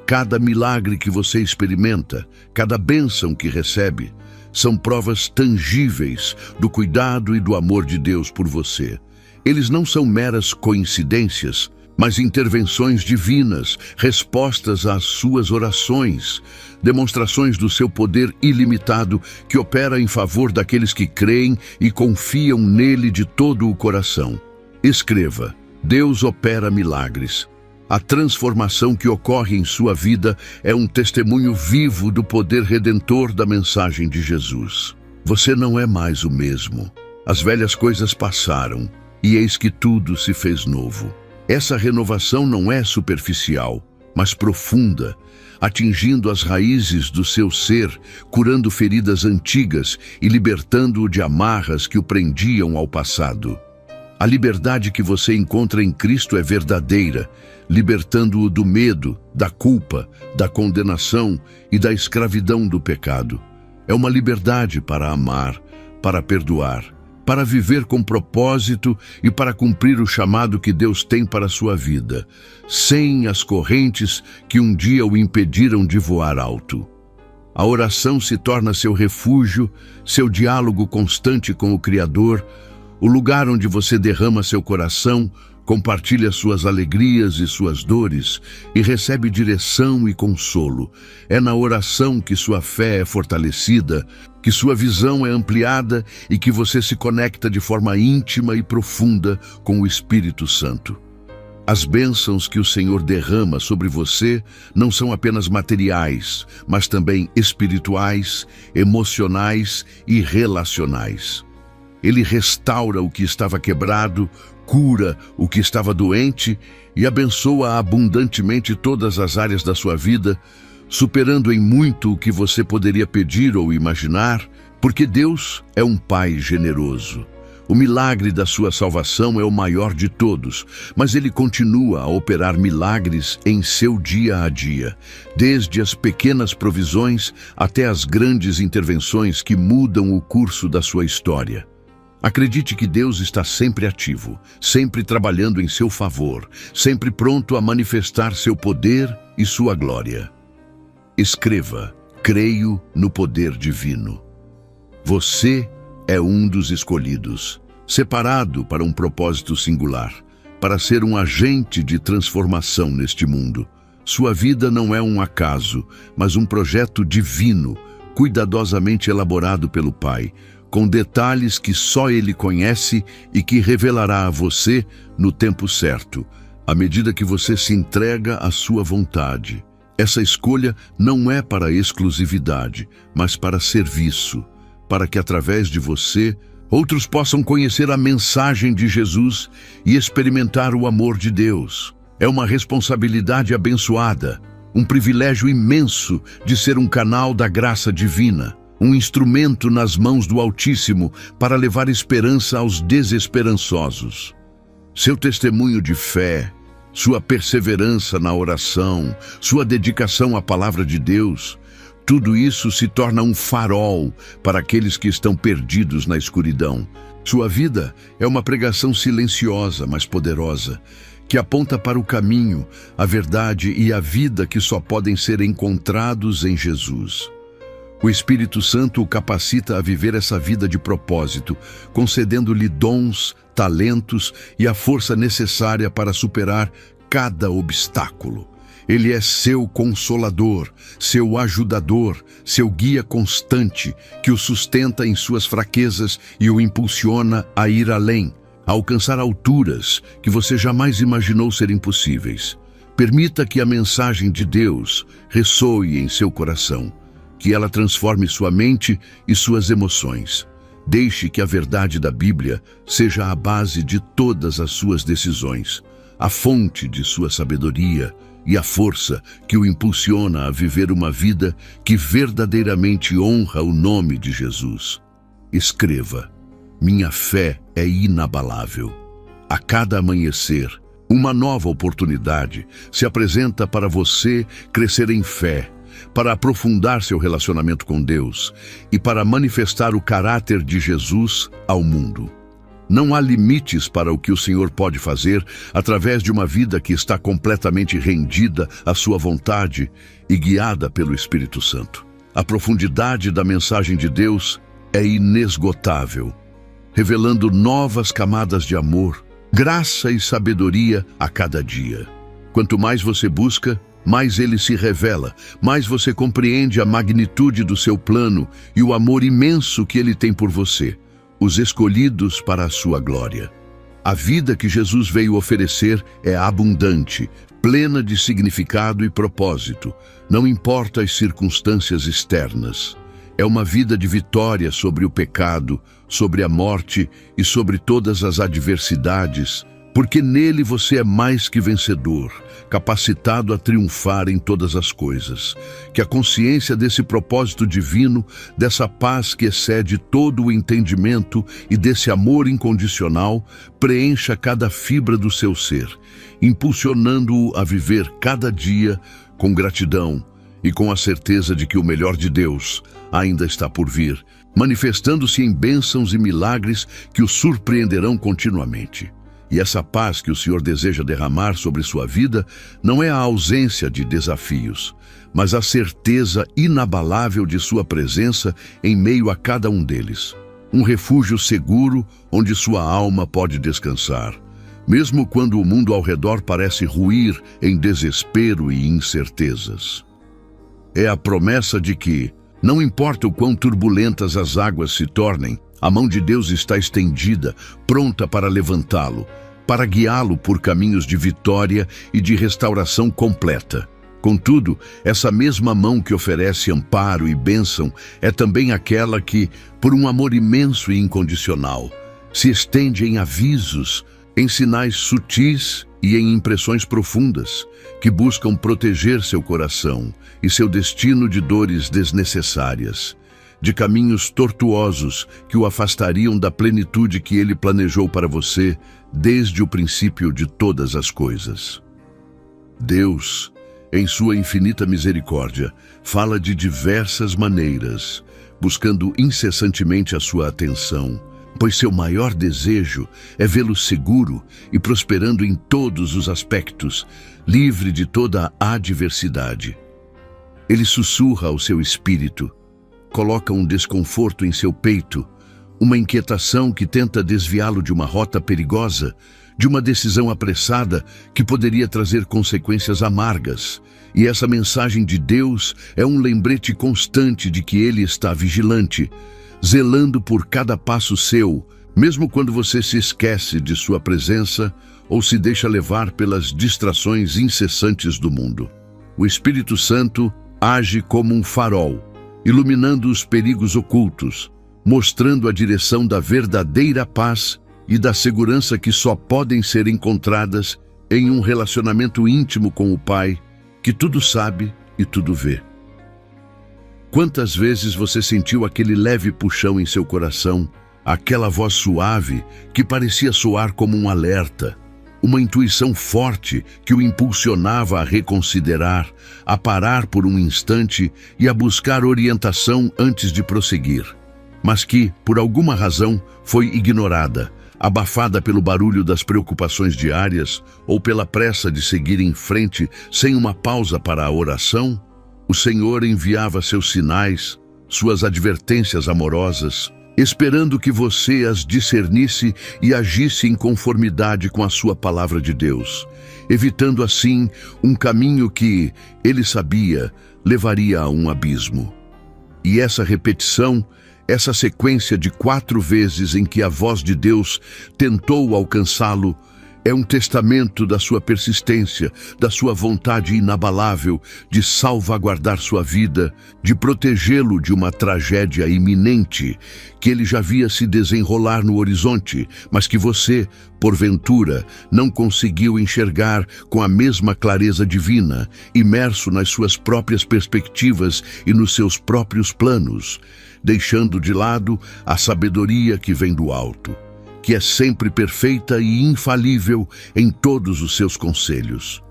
Cada milagre que você experimenta, cada bênção que recebe, são provas tangíveis do cuidado e do amor de Deus por você. Eles não são meras coincidências, mas intervenções divinas, respostas às suas orações, demonstrações do seu poder ilimitado que opera em favor daqueles que creem e confiam nele de todo o coração. Escreva: Deus opera milagres. A transformação que ocorre em sua vida é um testemunho vivo do poder redentor da mensagem de Jesus. Você não é mais o mesmo. As velhas coisas passaram, e eis que tudo se fez novo. Essa renovação não é superficial, mas profunda, atingindo as raízes do seu ser, curando feridas antigas e libertando-o de amarras que o prendiam ao passado. A liberdade que você encontra em Cristo é verdadeira, libertando-o do medo, da culpa, da condenação e da escravidão do pecado. É uma liberdade para amar, para perdoar, para viver com propósito e para cumprir o chamado que Deus tem para a sua vida, sem as correntes que um dia o impediram de voar alto. A oração se torna seu refúgio, seu diálogo constante com o Criador, o lugar onde você derrama seu coração, compartilha suas alegrias e suas dores e recebe direção e consolo. É na oração que sua fé é fortalecida, que sua visão é ampliada e que você se conecta de forma íntima e profunda com o Espírito Santo. As bênçãos que o Senhor derrama sobre você não são apenas materiais, mas também espirituais, emocionais e relacionais. Ele restaura o que estava quebrado, cura o que estava doente e abençoa abundantemente todas as áreas da sua vida, superando em muito o que você poderia pedir ou imaginar, porque Deus é um Pai generoso. O milagre da sua salvação é o maior de todos, mas Ele continua a operar milagres em seu dia a dia, desde as pequenas provisões até as grandes intervenções que mudam o curso da sua história. Acredite que Deus está sempre ativo, sempre trabalhando em seu favor, sempre pronto a manifestar seu poder e sua glória. Escreva: creio no poder divino. Você é um dos escolhidos, separado para um propósito singular, para ser um agente de transformação neste mundo. Sua vida não é um acaso, mas um projeto divino, cuidadosamente elaborado pelo Pai, com detalhes que só Ele conhece e que revelará a você no tempo certo, à medida que você se entrega à sua vontade. Essa escolha não é para exclusividade, mas para serviço, para que através de você, outros possam conhecer a mensagem de Jesus e experimentar o amor de Deus. É uma responsabilidade abençoada, um privilégio imenso de ser um canal da graça divina, um instrumento nas mãos do Altíssimo para levar esperança aos desesperançosos. Seu testemunho de fé, sua perseverança na oração, sua dedicação à palavra de Deus, tudo isso se torna um farol para aqueles que estão perdidos na escuridão. Sua vida é uma pregação silenciosa, mas poderosa, que aponta para o caminho, a verdade e a vida que só podem ser encontrados em Jesus. O Espírito Santo o capacita a viver essa vida de propósito, concedendo-lhe dons, talentos e a força necessária para superar cada obstáculo. Ele é seu consolador, seu ajudador, seu guia constante, que o sustenta em suas fraquezas e o impulsiona a ir além, a alcançar alturas que você jamais imaginou serem possíveis. Permita que a mensagem de Deus ressoe em seu coração. que ela transforme sua mente e suas emoções. Deixe que a verdade da Bíblia seja a base de todas as suas decisões, a fonte de sua sabedoria e a força que o impulsiona a viver uma vida que verdadeiramente honra o nome de Jesus. Escreva: minha fé é inabalável. A cada amanhecer, uma nova oportunidade se apresenta para você crescer em fé, para aprofundar seu relacionamento com Deus e para manifestar o caráter de Jesus ao mundo. Não há limites para o que o Senhor pode fazer através de uma vida que está completamente rendida à sua vontade e guiada pelo Espírito Santo. A profundidade da mensagem de Deus é inesgotável, revelando novas camadas de amor, graça e sabedoria a cada dia. Quanto mais você busca, mais ele se revela, mais você compreende a magnitude do seu plano e o amor imenso que ele tem por você, os escolhidos para a sua glória. A vida que Jesus veio oferecer é abundante, plena de significado e propósito, não importa as circunstâncias externas. É uma vida de vitória sobre o pecado, sobre a morte e sobre todas as adversidades, porque nele você é mais que vencedor, capacitado a triunfar em todas as coisas. Que a consciência desse propósito divino, dessa paz que excede todo o entendimento e desse amor incondicional, preencha cada fibra do seu ser, impulsionando-o a viver cada dia com gratidão e com a certeza de que o melhor de Deus ainda está por vir, manifestando-se em bênçãos e milagres que o surpreenderão continuamente. E essa paz que o Senhor deseja derramar sobre sua vida não é a ausência de desafios, mas a certeza inabalável de sua presença em meio a cada um deles. Um refúgio seguro onde sua alma pode descansar, mesmo quando o mundo ao redor parece ruir em desespero e incertezas. É a promessa de que, não importa o quão turbulentas as águas se tornem, a mão de Deus está estendida, pronta para levantá-lo, para guiá-lo por caminhos de vitória e de restauração completa. Contudo, essa mesma mão que oferece amparo e bênção é também aquela que, por um amor imenso e incondicional, se estende em avisos, em sinais sutis e em impressões profundas, que buscam proteger seu coração e seu destino de dores desnecessárias, de caminhos tortuosos que o afastariam da plenitude que ele planejou para você desde o princípio de todas as coisas. Deus, em sua infinita misericórdia, fala de diversas maneiras, buscando incessantemente a sua atenção, pois seu maior desejo é vê-lo seguro e prosperando em todos os aspectos, livre de toda a adversidade. Ele sussurra ao seu espírito, coloca um desconforto em seu peito, uma inquietação que tenta desviá-lo de uma rota perigosa, de uma decisão apressada que poderia trazer consequências amargas. E essa mensagem de Deus é um lembrete constante de que Ele está vigilante, zelando por cada passo seu, mesmo quando você se esquece de sua presença ou se deixa levar pelas distrações incessantes do mundo. O Espírito Santo age como um farol, iluminando os perigos ocultos, mostrando a direção da verdadeira paz e da segurança que só podem ser encontradas em um relacionamento íntimo com o Pai, que tudo sabe e tudo vê. Quantas vezes você sentiu aquele leve puxão em seu coração, aquela voz suave que parecia soar como um alerta, uma intuição forte que o impulsionava a reconsiderar, a parar por um instante e a buscar orientação antes de prosseguir, mas que, por alguma razão, foi ignorada, abafada pelo barulho das preocupações diárias ou pela pressa de seguir em frente sem uma pausa para a oração? O Senhor enviava seus sinais, suas advertências amorosas, esperando que você as discernisse e agisse em conformidade com a sua palavra de Deus, evitando assim um caminho que, ele sabia, levaria a um abismo. E essa repetição, essa sequência de 4 vezes em que a voz de Deus tentou alcançá-lo, É um testamento da sua persistência, da sua vontade inabalável de salvaguardar sua vida, de protegê-lo de uma tragédia iminente, que ele já via se desenrolar no horizonte, mas que você, porventura, não conseguiu enxergar com a mesma clareza divina, imerso nas suas próprias perspectivas e nos seus próprios planos, deixando de lado a sabedoria que vem do alto, que é sempre perfeita e infalível em todos os seus conselhos.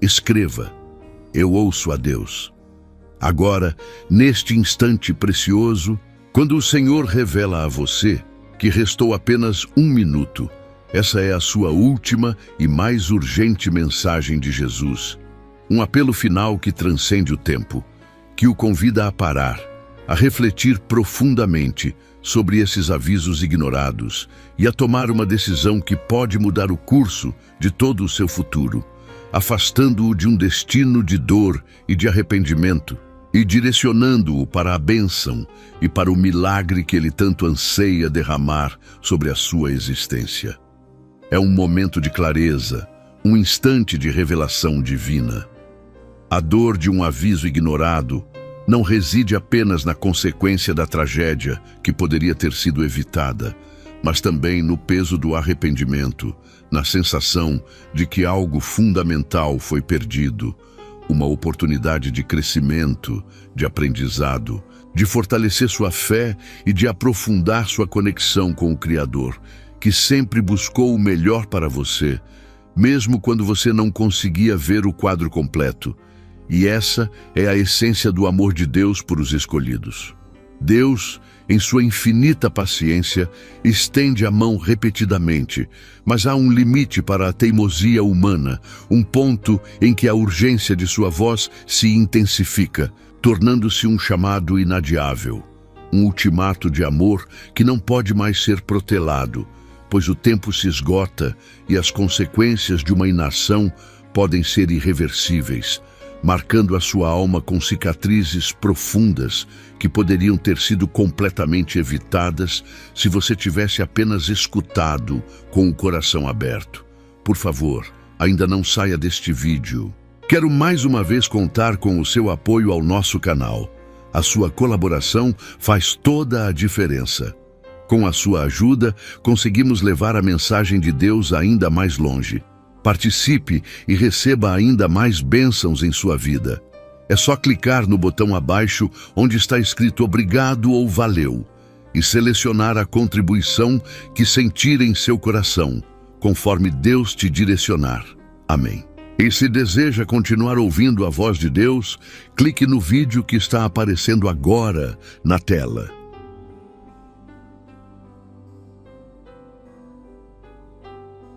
Escreva: eu ouço a Deus. Agora, neste instante precioso, quando o Senhor revela a você que restou apenas 1 minuto, essa é a sua última e mais urgente mensagem de Jesus. Um apelo final que transcende o tempo, que o convida a parar, a refletir profundamente sobre esses avisos ignorados e a tomar uma decisão que pode mudar o curso de todo o seu futuro, afastando-o de um destino de dor e de arrependimento e direcionando-o para a bênção e para o milagre que ele tanto anseia derramar sobre a sua existência. É um momento de clareza, um instante de revelação divina. A dor de um aviso ignorado não reside apenas na consequência da tragédia que poderia ter sido evitada, mas também no peso do arrependimento, na sensação de que algo fundamental foi perdido, uma oportunidade de crescimento, de aprendizado, de fortalecer sua fé e de aprofundar sua conexão com o Criador, que sempre buscou o melhor para você, mesmo quando você não conseguia ver o quadro completo. E essa é a essência do amor de Deus por os escolhidos. Deus, em sua infinita paciência, estende a mão repetidamente, mas há um limite para a teimosia humana, um ponto em que a urgência de sua voz se intensifica, tornando-se um chamado inadiável, um ultimato de amor que não pode mais ser protelado, pois o tempo se esgota e as consequências de uma inação podem ser irreversíveis, marcando a sua alma com cicatrizes profundas que poderiam ter sido completamente evitadas se você tivesse apenas escutado com o coração aberto. Por favor, ainda não saia deste vídeo. Quero mais uma vez contar com o seu apoio ao nosso canal. A sua colaboração faz toda a diferença. Com a sua ajuda, conseguimos levar a mensagem de Deus ainda mais longe. Participe e receba ainda mais bênçãos em sua vida. É só clicar no botão abaixo onde está escrito obrigado ou valeu e selecionar a contribuição que sentir em seu coração, conforme Deus te direcionar. Amém. E se deseja continuar ouvindo a voz de Deus, clique no vídeo que está aparecendo agora na tela.